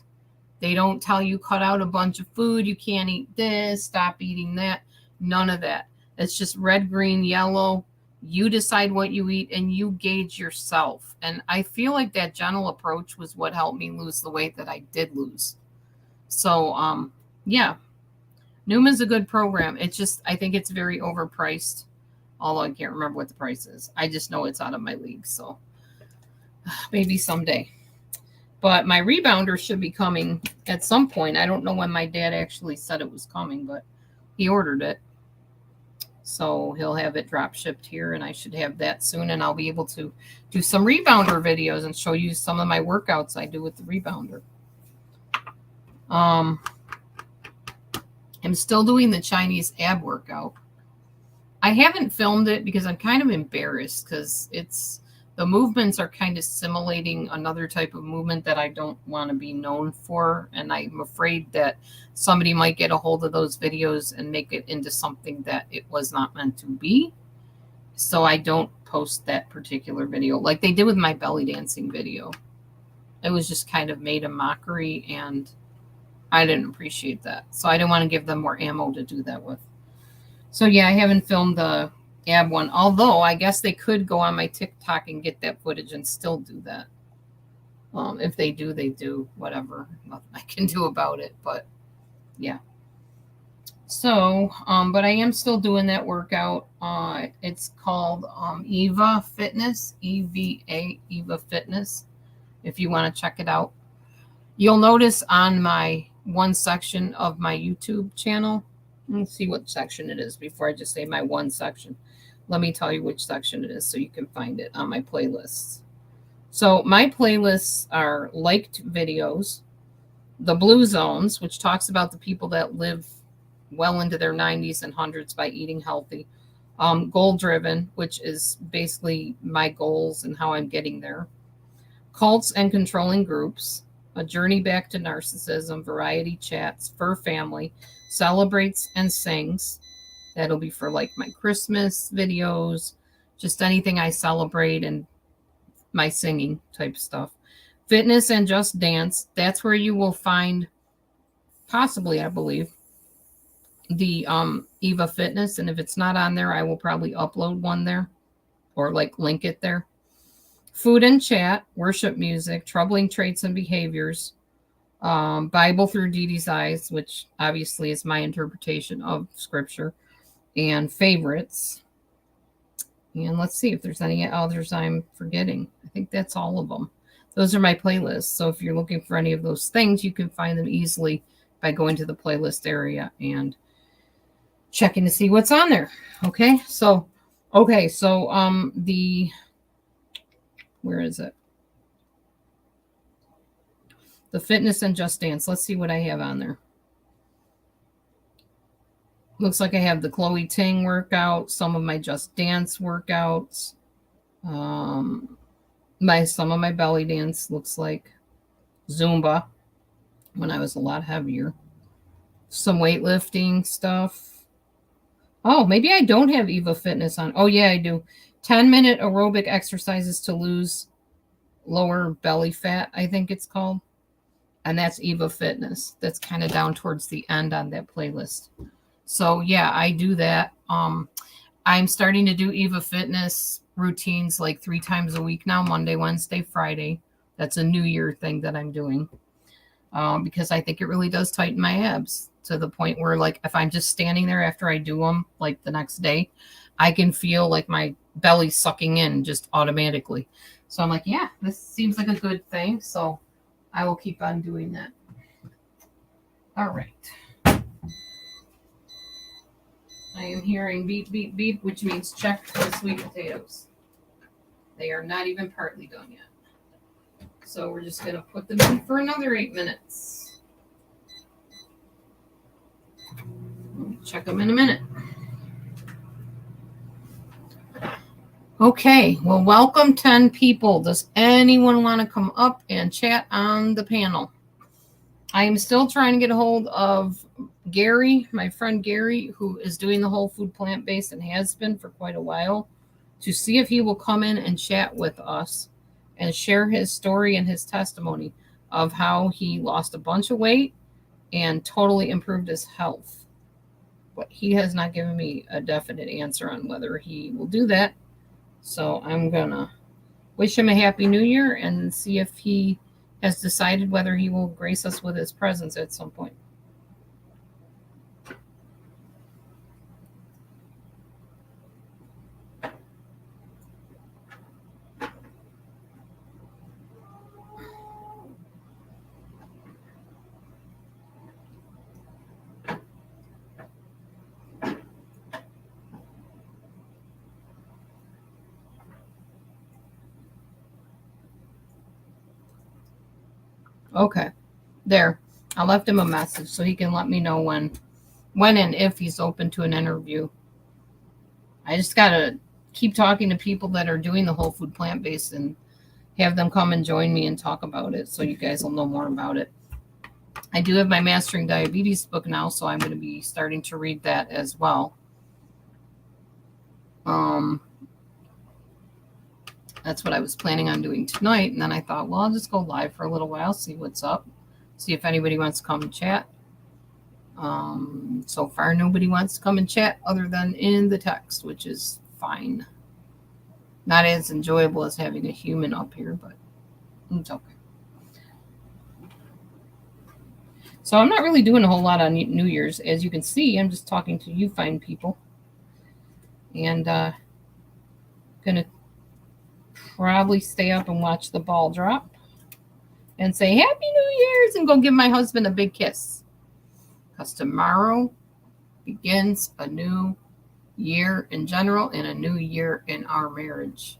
They don't tell you cut out a bunch of food. You can't eat this, stop eating that. None of that. It's just red, green, yellow. You decide what you eat and you gauge yourself. And I feel like that gentle approach was what helped me lose the weight that I did lose. So, yeah, Newman's a good program. It's just, I think it's very overpriced. Although I can't remember what the price is. I just know it's out of my league. So maybe someday. But my rebounder should be coming at some point. I don't know when my dad actually said it was coming, but he ordered it. So he'll have it drop shipped here, and I should have that soon. And I'll be able to do some rebounder videos and show you some of my workouts I do with the rebounder. I'm still doing the Chinese ab workout. I haven't filmed it because I'm kind of embarrassed because the movements are kind of simulating another type of movement that I don't want to be known for. And I'm afraid that somebody might get a hold of those videos and make it into something that it was not meant to be. So I don't post that particular video like they did with my belly dancing video. It was just kind of made a mockery, and I didn't appreciate that. So I didn't want to give them more ammo to do that with. So yeah, I haven't filmed the ab one, although I guess they could go on my TikTok and get that footage and still do that. If they do, they do. Whatever. Nothing I can do about it. But yeah. So, but I am still doing that workout. It's called Eva Fitness, EVA, Eva Fitness, if you want to check it out. You'll notice on my one section of my YouTube channel, let's see what section it is before I just say my one section. Let me tell you which section it is so you can find it on my playlists. So my playlists are liked videos, the Blue Zones, which talks about the people that live well into their 90s and 100s by eating healthy, Goal Driven, which is basically my goals and how I'm getting there, Cults and Controlling Groups, A Journey Back to Narcissism, Variety Chats, Fur Family, Celebrates and Sings. That'll be for like my Christmas videos, just anything I celebrate and my singing type stuff. Fitness and Just Dance. That's where you will find, possibly, I believe, the Eva Fitness. And if it's not on there, I will probably upload one there or like link it there. Food and Chat, Worship Music, Troubling Traits and Behaviors, Bible Through Dee Dee's Eyes, which obviously is my interpretation of Scripture, and Favorites. And let's see if there's any others I'm forgetting. I think that's all of them. Those are my playlists. So if you're looking for any of those things, you can find them easily by going to the playlist area and checking to see what's on there. Okay. So where is it? The Fitness and Just Dance. Let's see what I have on there. Looks like I have the Chloe Ting workout, some of my Just Dance workouts, some of my belly dance looks like Zumba when I was a lot heavier, some weightlifting stuff. Oh, maybe I don't have Eva Fitness on. Oh yeah, I do. 10-minute aerobic exercises to lose lower belly fat, I think it's called. And that's Eva Fitness. That's kind of down towards the end on that playlist. So yeah, I do that. I'm starting to do Eva Fitness routines like 3 times a week now, Monday, Wednesday, Friday. That's a New Year thing that I'm doing because I think it really does tighten my abs to the point where, like, if I'm just standing there after I do them, like the next day, I can feel like my belly sucking in just automatically. So I'm like, yeah, this seems like a good thing. So I will keep on doing that. All right. I am hearing beep, beep, beep, which means check the sweet potatoes. They are not even partly done yet. So we're just going to put them in for another 8 minutes. Check them in a minute. Okay, well, welcome 10 people. Does anyone want to come up and chat on the panel? I am still trying to get a hold of Gary, my friend Gary, who is doing the whole food plant-based and has been for quite a while, to see if he will come in and chat with us and share his story and his testimony of how he lost a bunch of weight and totally improved his health. But he has not given me a definite answer on whether he will do that. So I'm going to wish him a happy new year and see if he has decided whether he will grace us with his presence at some point. Okay, there. I left him a message so he can let me know when and if he's open to an interview. I just got to keep talking to people that are doing the whole food plant-based and have them come and join me and talk about it so you guys will know more about it. I do have my Mastering Diabetes book now, so I'm going to be starting to read that as well. That's what I was planning on doing tonight. And then I thought, well, I'll just go live for a little while, see what's up, see if anybody wants to come and chat. So far, nobody wants to come and chat other than in the text, which is fine. Not as enjoyable as having a human up here, but it's okay. So I'm not really doing a whole lot on New Year's. As you can see, I'm just talking to you fine people. And going to probably stay up and watch the ball drop and say Happy New Year's and go give my husband a big kiss. Because tomorrow begins a new year in general and a new year in our marriage.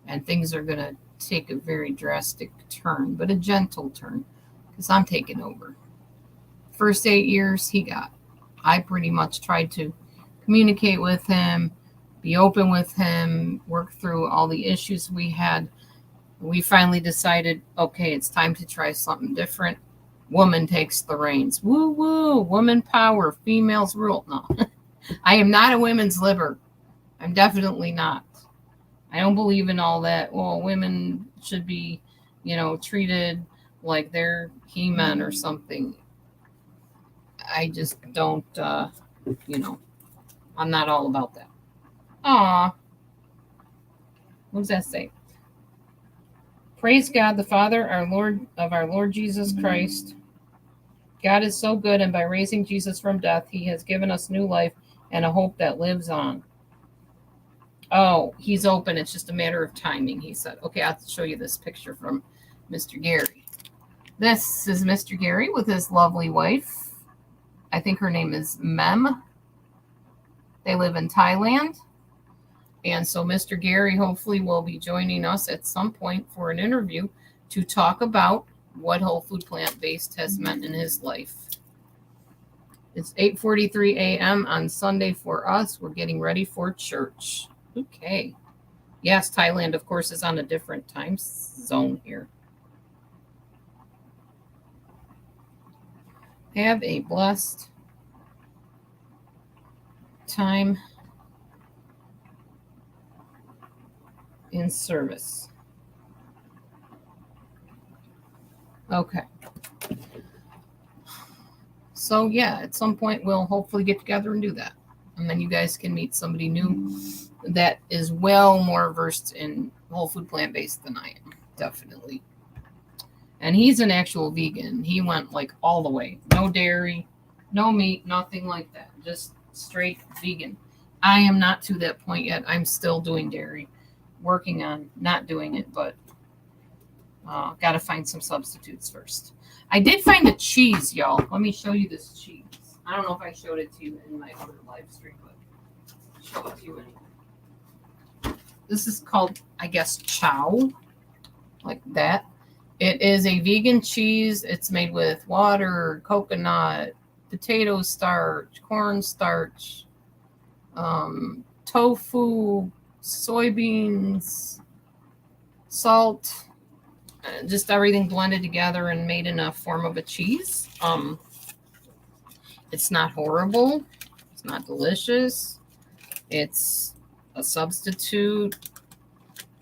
And things are going to take a very drastic turn, but a gentle turn, because I'm taking over. First 8 years he got. I pretty much tried to communicate with him, be open with him, work through all the issues we had. We finally decided, okay, it's time to try something different. Woman takes the reins. Woo woo, woman power, females rule. No, I am not a women's liber. I'm definitely not. I don't believe in all that. Well, women should be, treated like they're he-men or something. I just don't, I'm not all about that. Aw. What does that say? Praise God, the Father, our Lord Jesus Christ. God is so good, and by raising Jesus from death, he has given us new life and a hope that lives on. Oh, he's open. It's just a matter of timing, he said. Okay, I'll show you this picture from Mr. Gary. This is Mr. Gary with his lovely wife. I think her name is Mem. They live in Thailand. And so Mr. Gary hopefully will be joining us at some point for an interview to talk about what whole food plant-based has meant in his life. It's 8:43 a.m. on Sunday for us. We're getting ready for church. Okay. Yes, Thailand, of course, is on a different time zone here. Have a blessed time in service. Okay. So yeah, at some point we'll hopefully get together and do that. And then you guys can meet somebody new that is well more versed in whole food plant-based than I am. Definitely. And he's an actual vegan. He went like all the way. No dairy, no meat, nothing like that. Just straight vegan. I am not to that point yet. I'm still doing dairy. Working on not doing it, but got to find some substitutes first. I did find a cheese, y'all. Let me show you this cheese. I don't know if I showed it to you in my other live stream, but I'll show it to you anyway. This is called, I guess, chow, like that. It is a vegan cheese. It's made with water, coconut, potato starch, corn starch, tofu, soybeans, salt, just everything blended together and made in a form of a cheese. It's not horrible. It's not delicious. It's a substitute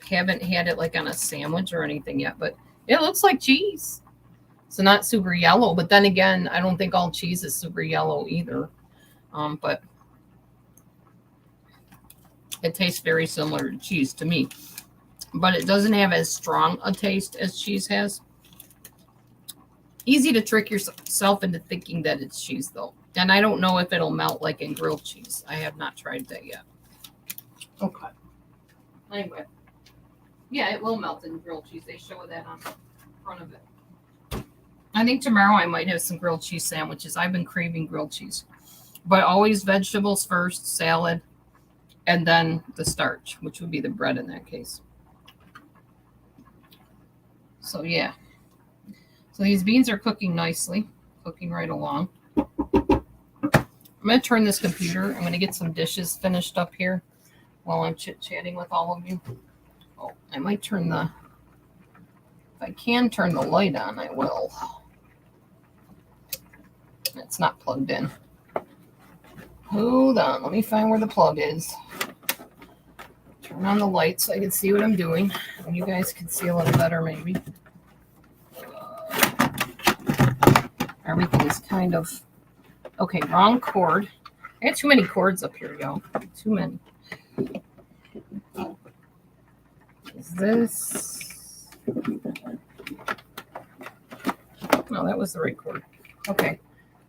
haven't had it like on a sandwich or anything yet, but it looks like cheese. So not super yellow, but then again, I don't think all cheese is super yellow either. But it tastes very similar to cheese to me. But it doesn't have as strong a taste as cheese has. Easy to trick yourself into thinking that it's cheese, though. And I don't know if it'll melt like in grilled cheese. I have not tried that yet. Okay. Anyway. Yeah, it will melt in grilled cheese. They show that on the front of it. I think tomorrow I might have some grilled cheese sandwiches. I've been craving grilled cheese. But always vegetables first, salad, and then the starch, which would be the bread in that case. So, yeah. So these beans are cooking nicely, cooking right along. I'm going to turn this computer. I'm going to get some dishes finished up here while I'm chit-chatting with all of you. Oh, I might turn if I can turn the light on, I will. It's not plugged in. Hold on, let me find where the plug is. Turn on the light so I can see what I'm doing. And you guys can see a little better maybe. Everything is kind of... Okay, wrong cord. I got too many cords up here, y'all. Too many. Is this... No, that was the right cord. Okay.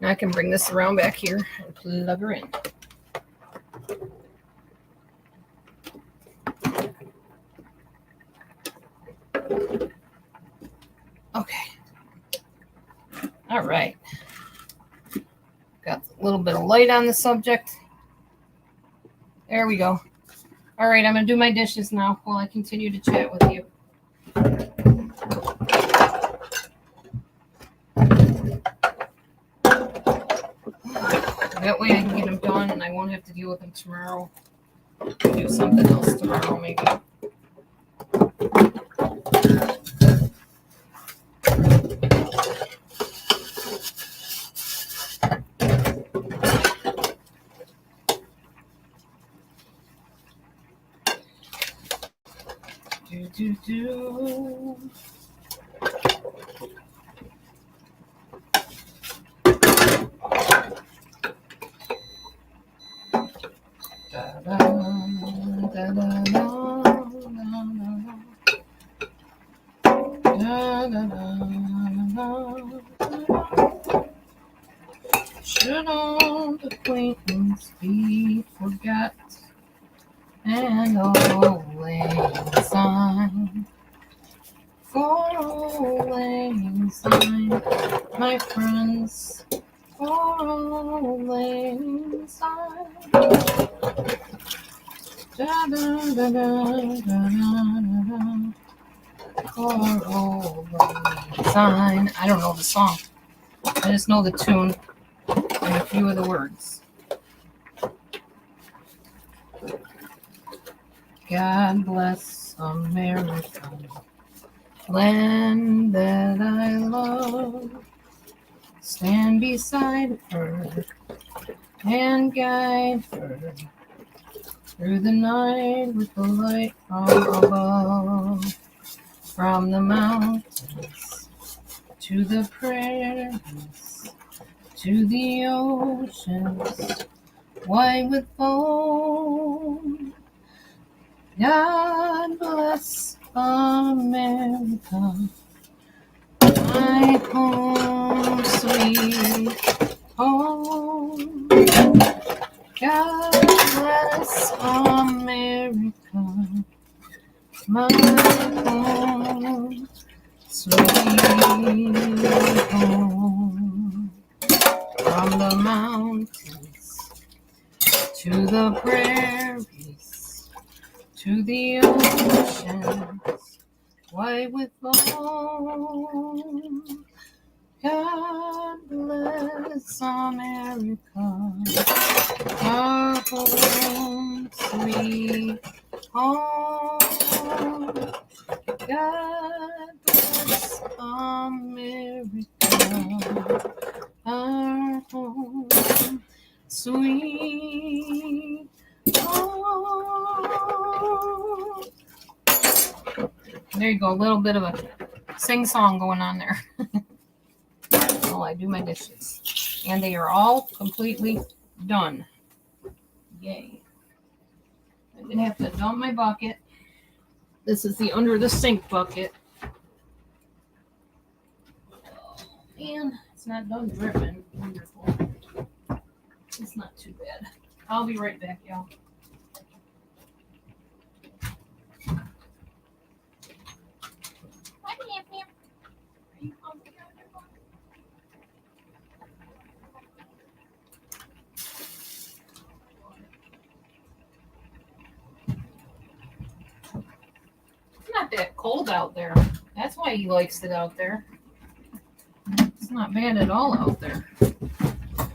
Now I can bring this around back here and plug her in. Okay. All right. Got a little bit of light on the subject. There we go. All right, I'm going to do my dishes now while I continue to chat with you. That way I can get them done and I won't have to deal with them tomorrow. Do something else tomorrow maybe. Should old acquaintance be forgot, and old lang syne, for old lang syne, my friends, for old lang syne. Da, da, da, da, da, da, for old lang syne. I don't know the song. I just know the tune and a few of the words. God bless America, land that I love. Stand beside her and guide her through the night with the light from above. From the mountains to the prairies, to the oceans white with foam. God bless America, my home, sweet home. God bless America, my home, sweet home. From the mountains to the prairies, to the oceans white with foam. God bless America, our home, sweet home. God bless America, our home, sweet home. There you go. A little bit of a sing-song going on there. While I do my dishes. And they are all completely done. Yay. I'm going to have to dump my bucket. This is the under the sink bucket. And it's not done dripping. Wonderful. It's not too bad. I'll be right back, y'all. It's not that cold out there. That's why he likes it out there. It's not bad at all out there.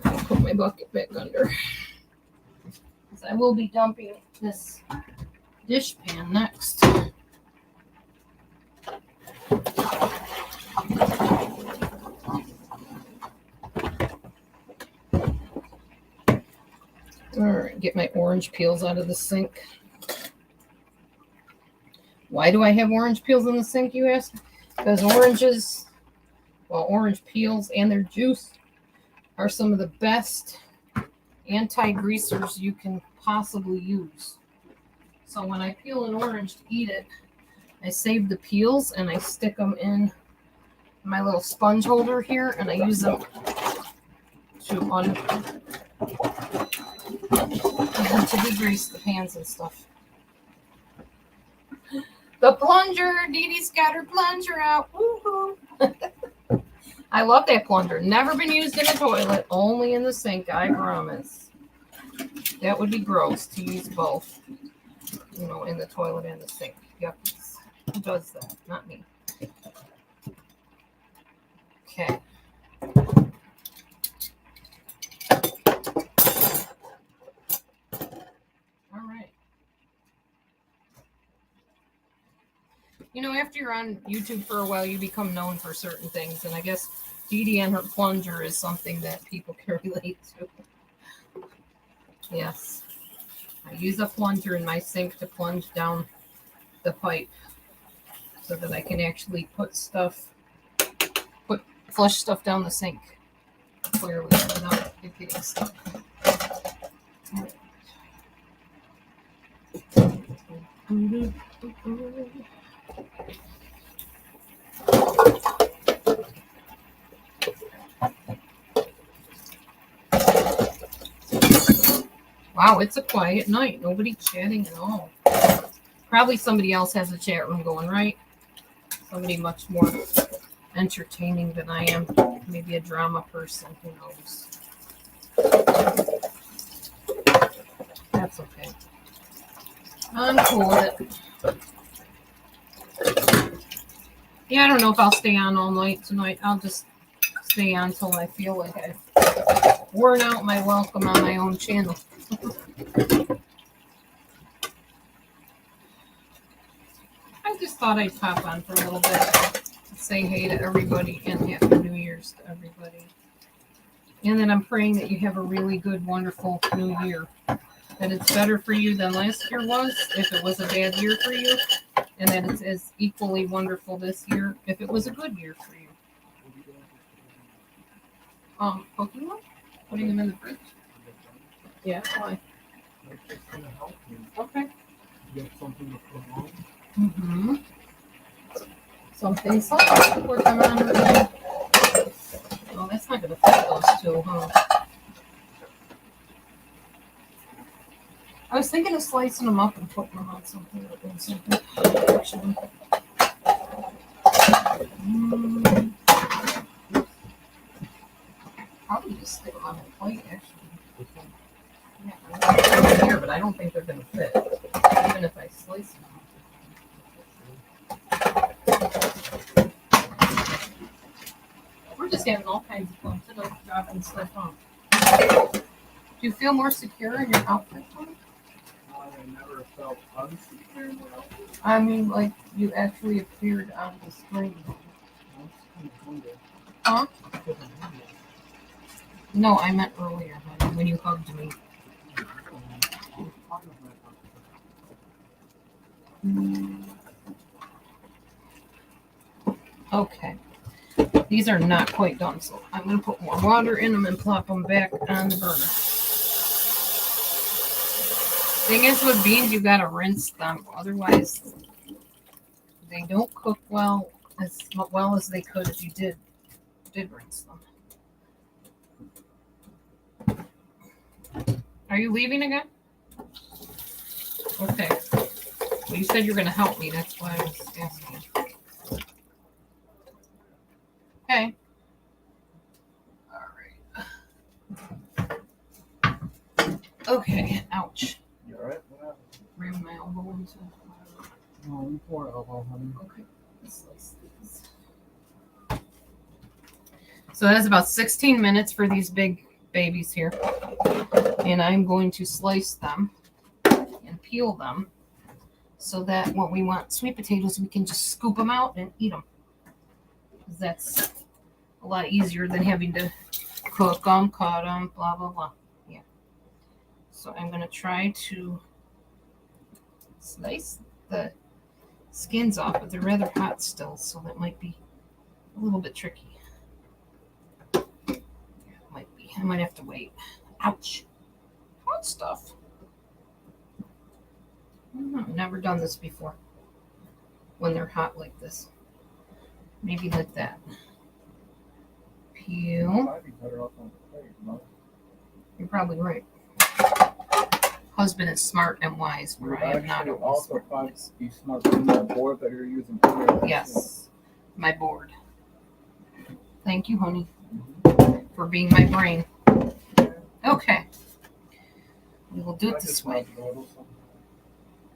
I'll put my bucket back under. I will be dumping this dish pan next. Alright, get my orange peels out of the sink. Why do I have orange peels in the sink, you ask? Because orange peels and their juice are some of the best anti-greasers you can possibly use. So when I peel an orange to eat it, I save the peels and I stick them in my little sponge holder here, and I use them to degrease the pans and stuff. The plunger, Dee Dee's got her plunger out. Woo-hoo. I love that plunger. Never been used in a toilet, only in the sink, I promise. That would be gross to use both, in the toilet and the sink. Yep. Who does that? Not me. Okay. All right. After you're on YouTube for a while, you become known for certain things, and I guess Dee Dee and her plunger is something that people can relate to. Yes. I use a plunger in my sink to plunge down the pipe so that I can actually flush stuff down the sink clearly without it getting stuck. Wow, it's a quiet night. Nobody chatting at all. Probably somebody else has a chat room going, right? Somebody much more entertaining than I am. Maybe a drama person. Who knows? That's okay. I'm cool with it. Yeah, I don't know if I'll stay on all night tonight. I'll just stay on until I feel like I've worn out my welcome on my own channel. I just thought I'd pop on for a little bit, say hey to everybody, and Happy New Year's to everybody. And then I'm praying that you have a really good, wonderful new year. That it's better for you than last year was, if it was a bad year for you. And that it's as equally wonderful this year, if it was a good year for you. Cooking them? Putting them in the fridge? Yeah, why? Okay. You got something to put on? Mm-hmm. Something soft to put them on. Oh, that's not going to fit those two, huh? I was thinking of slicing them up and putting them on something. Actually. Probably just stick them on a plate, actually. Yeah, they're here, but I don't think they're going to fit, even if I slice them. We're just having all kinds of fun today, dropping stuff off. Do you feel more secure in your outfit, Tony? I never felt unsecure in my outfit. I mean, like you actually appeared on the screen. Huh? No, I meant earlier, honey, when you hugged me. Okay. These are not quite done, so I'm going to put more water in them and plop them back on the burner. Thing is with beans, you got to rinse them. Otherwise, they don't cook well as they could if you did rinse them. Are you leaving again? Okay. Well, you said you were going to help me. That's why I was asking. Okay. All right. Okay. Ouch. You alright? Ram my elbow into. No, you pour elbow, honey. Okay. Slice these. So that's about 16 minutes for these big babies here. And I'm going to slice them and peel them so that when we want sweet potatoes, we can just scoop them out and eat them. That's a lot easier than having to cook them, cut them, blah, blah, blah. Yeah. So I'm going to try to slice the skins off, but they're rather hot still, so that might be a little bit tricky. Yeah, it might be. I might have to wait. Ouch. Hot stuff. I've never done this before. When they're hot like this. Maybe like that. Peel. Might be better off on the plate, no? You're probably right. Husband is smart and wise, where I am not Actually, always also smart and probably wise. be smart from that board that you're using here. Yes, my board. Thank you, honey, for being my brain. Okay. We will do it this way.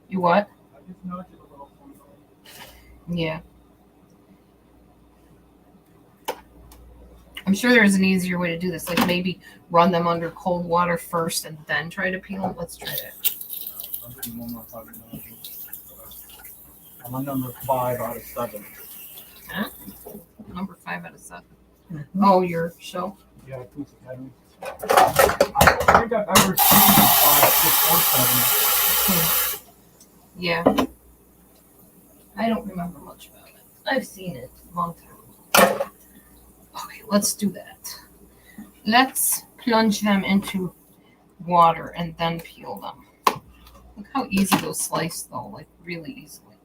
You what? I just nudge it a little sometimes. Yeah. I'm sure there's an easier way to do this. Like maybe run them under cold water first and then try to peel them. Let's try that. I'm doing one more time. I'm on number 5 out of 7. Huh? Number 5 out of 7. Mm-hmm. Oh, your show? Yeah, Goose Academy. I don't think I've ever seen 5, 6, or 7. Yeah. I don't remember much about it. I've seen it a long time ago. Okay, let's do that. Let's plunge them into water and then peel them. Look how easy those slice though, like really easily.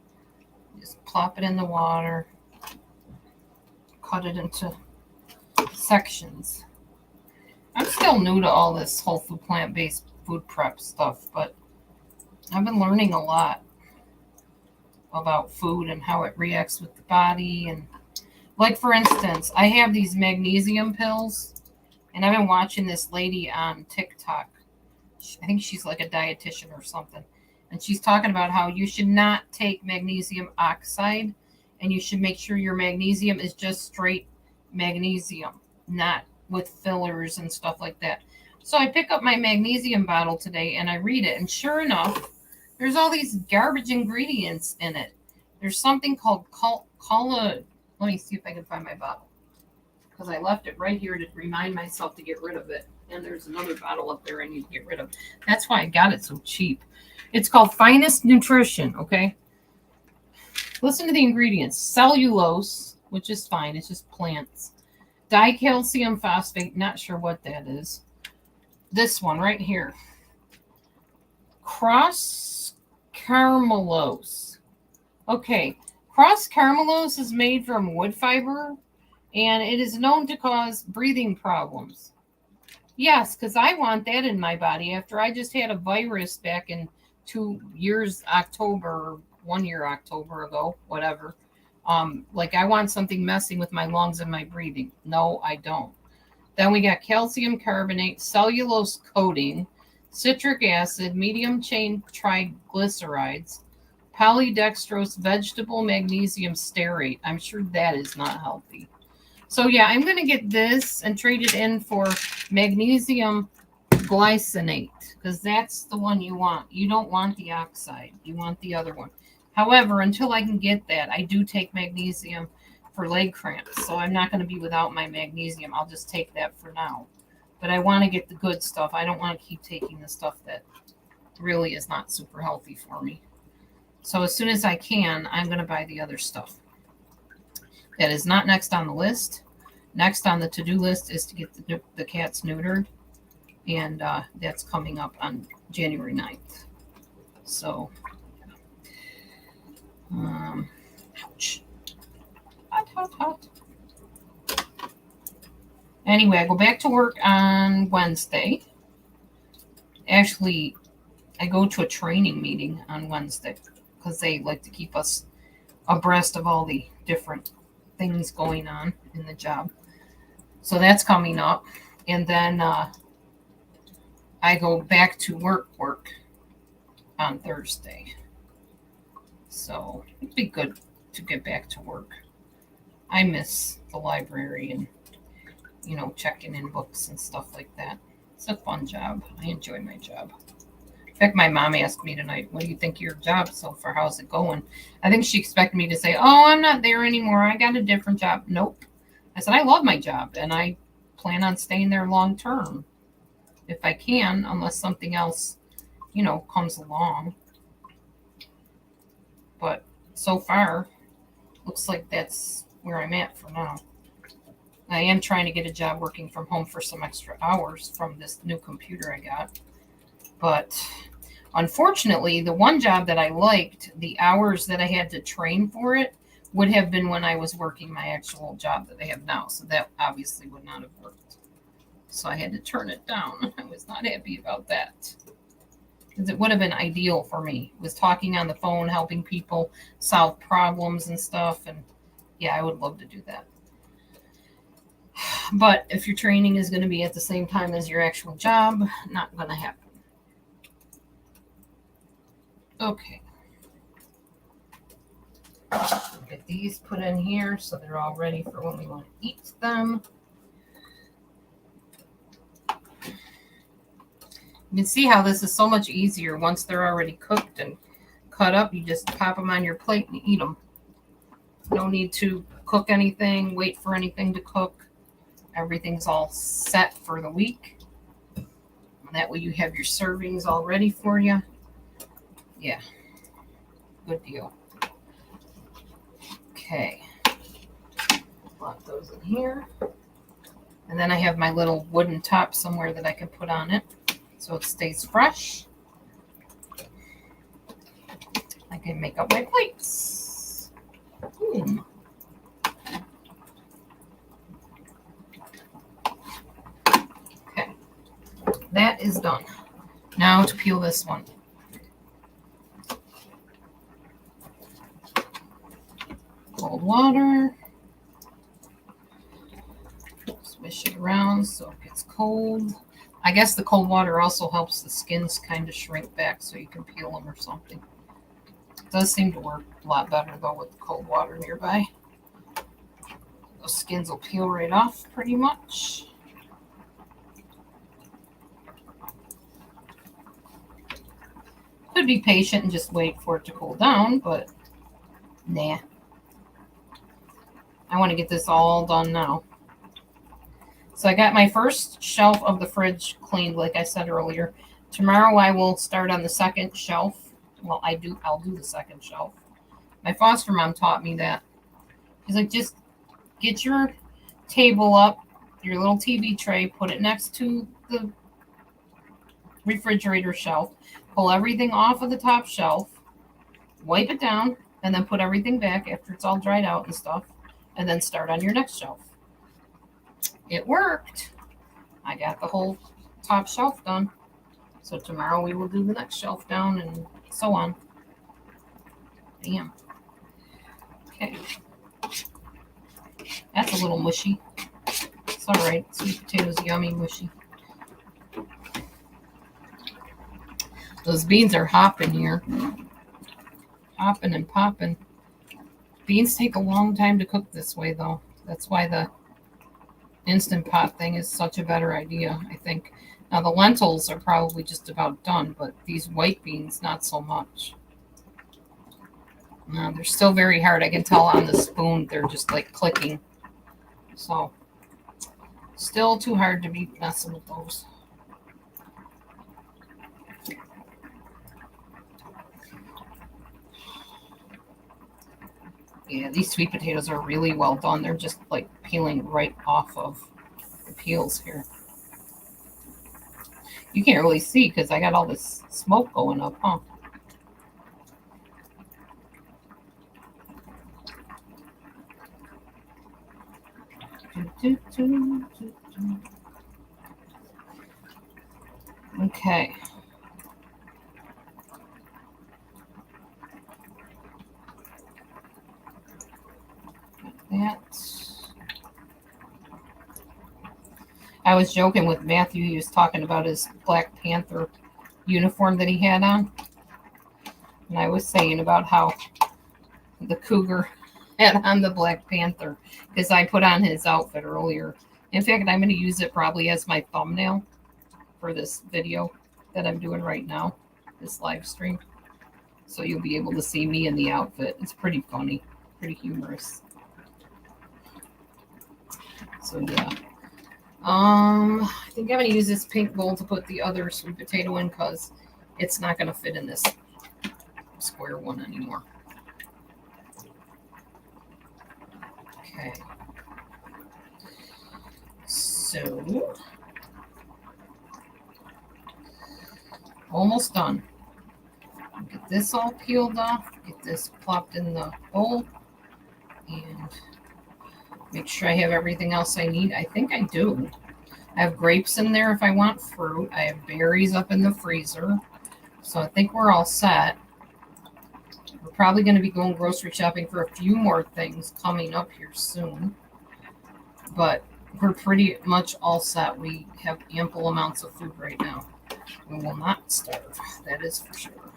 Just plop it in the water, cut it into sections. I'm still new to all this whole food plant-based food prep stuff, but I've been learning a lot about food and how it reacts with the body. And like for instance, I have these magnesium pills, and I've been watching this lady on TikTok. I think she's like a dietitian or something, and she's talking about how you should not take magnesium oxide, and you should make sure your magnesium is just straight magnesium, not with fillers and stuff like that. So I pick up my magnesium bottle today and I read it, and sure enough, there's all these garbage ingredients in it. There's something called let me see if I can find my bottle, because I left it right here to remind myself to get rid of it. And there's another bottle up there I need to get rid of. That's why I got it so cheap. It's called Finest Nutrition, okay? Listen to the ingredients. Cellulose, which is fine. It's just plants. Dicalcium phosphate, not sure what that is. This one right here. Cross caramelose. Okay, cross caramelose is made from wood fiber, and it is known to cause breathing problems. Yes, because I want that in my body after I just had a virus back in 2 years, October, 1 year, October ago, whatever. Like I want something messing with my lungs and my breathing. No, I don't. Then we got calcium carbonate, cellulose coating, citric acid, medium chain triglycerides, polydextrose, vegetable magnesium stearate. I'm sure that is not healthy. So yeah, I'm going to get this and trade it in for magnesium glycinate, because that's the one you want. You don't want the oxide. You want the other one. However, until I can get that, I do take magnesium for leg cramps. So I'm not going to be without my magnesium. I'll just take that for now. But I want to get the good stuff. I don't want to keep taking the stuff that really is not super healthy for me. So as soon as I can, I'm going to buy the other stuff. That is not next on the list. Next on the to-do list is to get the cats neutered, and that's coming up on January 9th. So, ouch. Hot, hot, hot. Anyway, I go back to work on Wednesday. Actually, I go to a training meeting on Wednesday because they like to keep us abreast of all the different things going on in the job. So that's coming up. And then I go back to work on Thursday. So it'd be good to get back to work. I miss the library and, checking in books and stuff like that. It's a fun job. I enjoy my job. In fact, my mom asked me tonight, what do you think of your job so far? How's it going? I think she expected me to say, oh, I'm not there anymore. I got a different job. Nope. I said, I love my job and I plan on staying there long term if I can, unless something else, comes along. But so far, looks like that's where I'm at for now. I am trying to get a job working from home for some extra hours from this new computer I got. But unfortunately, the one job that I liked, the hours that I had to train for it would have been when I was working my actual job that I have now. So that obviously would not have worked. So I had to turn it down. I was not happy about that. Because it would have been ideal for me. It was talking on the phone, helping people solve problems and stuff. And yeah, I would love to do that. But if your training is going to be at the same time as your actual job, not going to happen. Okay. Get these put in here so they're all ready for when we want to eat them. You can see how this is so much easier once they're already cooked and cut up. You just pop them on your plate and eat them. No need to cook anything, wait for anything to cook. Everything's all set for the week. And that way you have your servings all ready for you. Yeah, good deal. Okay, plop those in here. And then I have my little wooden top somewhere that I can put on it so it stays fresh. I can make up my plates. Boom. Okay, that is done. Now to peel this one. Cold water. Swish it around so it gets cold. I guess the cold water also helps the skins kind of shrink back so you can peel them or something. It does seem to work a lot better though with the cold water nearby. Those skins will peel right off pretty much. Could be patient and just wait for it to cool down, but nah. I want to get this all done now. So I got my first shelf of the fridge cleaned, like I said earlier. Tomorrow I will start on the second shelf. Well, I'll do the second shelf. My foster mom taught me that. She's like, just get your table up, your little TV tray, put it next to the refrigerator shelf, pull everything off of the top shelf, wipe it down, and then put everything back after it's all dried out and stuff, and then start on your next shelf. It worked. I got the whole top shelf done. So tomorrow we will do the next shelf down and so on. Damn. Okay. That's a little mushy. It's all right. Sweet potatoes, yummy, mushy. Those beans are hopping here. Hopping and popping. Beans take a long time to cook this way, though. That's why the Instant Pot thing is such a better idea, I think. Now, the lentils are probably just about done, but these white beans, not so much. No, they're still very hard. I can tell on the spoon they're just like clicking. So, still too hard to be messing with those. Yeah, these sweet potatoes are really well done. They're just like peeling right off of the peels here. You can't really see because I got all this smoke going up, huh? Okay. That. I was joking with Matthew. He was talking about his Black Panther uniform that he had on. And I was saying about how the cougar had on the Black Panther because I put on his outfit earlier. In fact, I'm going to use it probably as my thumbnail for this video that I'm doing right now, this live stream. So you'll be able to see me in the outfit. It's pretty funny, pretty humorous. So yeah. I think I'm going to use this pink bowl to put the other sweet potato in because it's not going to fit in this square one anymore. Okay. So, almost done. Get this all peeled off, get this plopped in the bowl, and make sure I have everything else I need. I think I do. I have grapes in there if I want fruit. I have berries up in the freezer. So I think we're all set. We're probably going to be going grocery shopping for a few more things coming up here soon. But we're pretty much all set. We have ample amounts of food right now. We will not starve. That is for sure.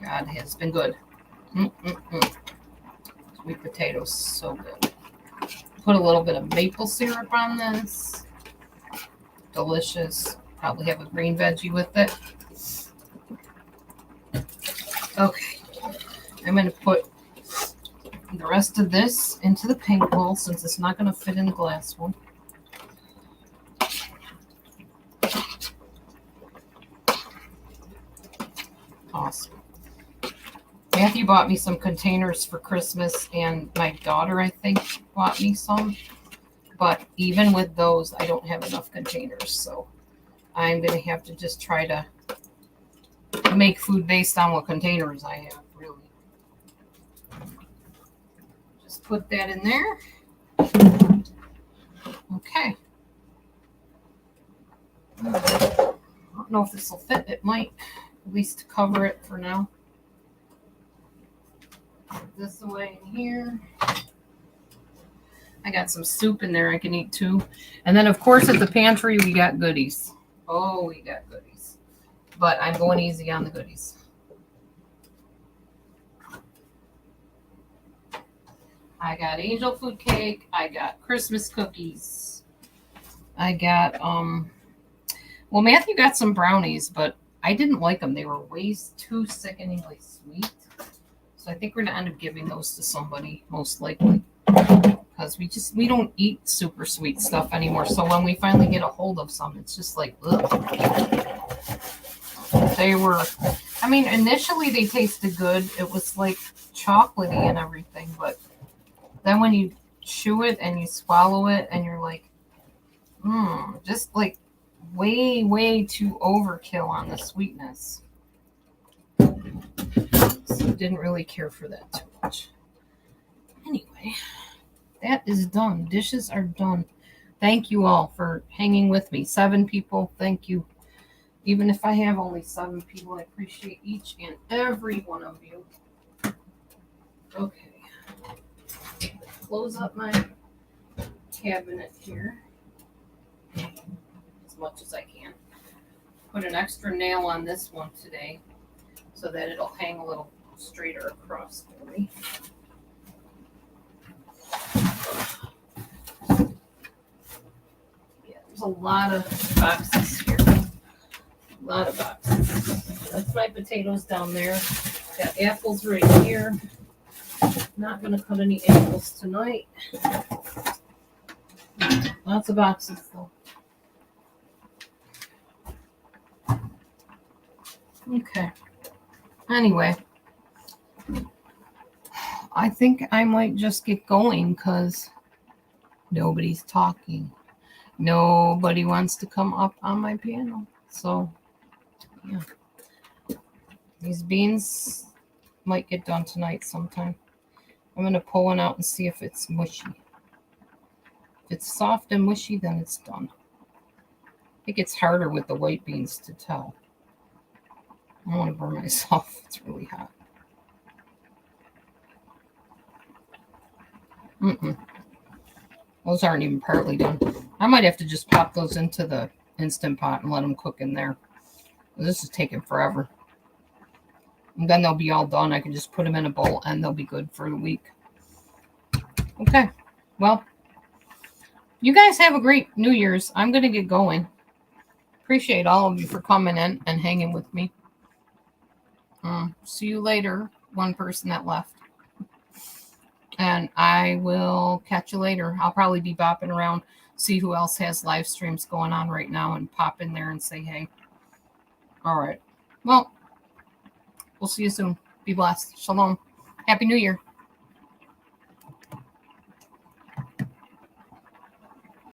God has been good. Sweet potatoes, so good. Put a little bit of maple syrup on this. Delicious. Probably have a green veggie with it. Okay. I'm going to put the rest of this into the pink bowl since it's not going to fit in the glass one. Awesome. Matthew bought me some containers for Christmas, and my daughter, I think, bought me some. But even with those, I don't have enough containers. So I'm going to have to just try to make food based on what containers I have, really. Just put that in there. Okay. I don't know if this will fit. It might, at least to cover it for now. Put this away in here. I got some soup in there I can eat too. And then, of course, at the pantry, we got goodies. Oh, we got goodies. But I'm going easy on the goodies. I got angel food cake. I got Christmas cookies. I got, well, Matthew got some brownies, but I didn't like them. They were way too sickeningly sweet. So I think we're going to end up giving those to somebody, most likely. Because we don't eat super sweet stuff anymore. So when we finally get a hold of some, it's just like, ugh. They were, I mean, initially they tasted good. It was like chocolatey and everything. But then when you chew it and you swallow it and you're like, just like way, way too overkill on the sweetness. So didn't really care for that too much. Anyway, that is done. Dishes are done. Thank you all for hanging with me. 7 people, thank you. Even if I have only 7 people, I appreciate each and every one of you. Okay. Close up my cabinet here as much as I can. Put an extra nail on this one today so that it'll hang a little straighter across for me. Yeah, there's a lot of boxes here. A lot of boxes. That's my potatoes down there. Got apples right here. Not going to cut any apples tonight. Lots of boxes though. Okay. Anyway, I think I might just get going because nobody's talking. Nobody wants to come up on my panel. So, yeah. These beans might get done tonight sometime. I'm going to pull one out and see if it's mushy. If it's soft and mushy, then it's done. I think it's harder with the white beans to tell. I don't want to burn myself. It's really hot. Those aren't even partly done. I might have to just pop those into the Instant Pot and let them cook in there. This is taking forever. And then they'll be all done. I can just put them in a bowl and they'll be good for the week. Okay. Well, you guys have a great New Year's. I'm going to get going. Appreciate all of you for coming in and hanging with me. See you later, one person that left. And I will catch you later. I'll probably be bopping around, see who else has live streams going on right now and pop in there and say hey. All right. Well, we'll see you soon. Be blessed. Shalom. Happy New Year.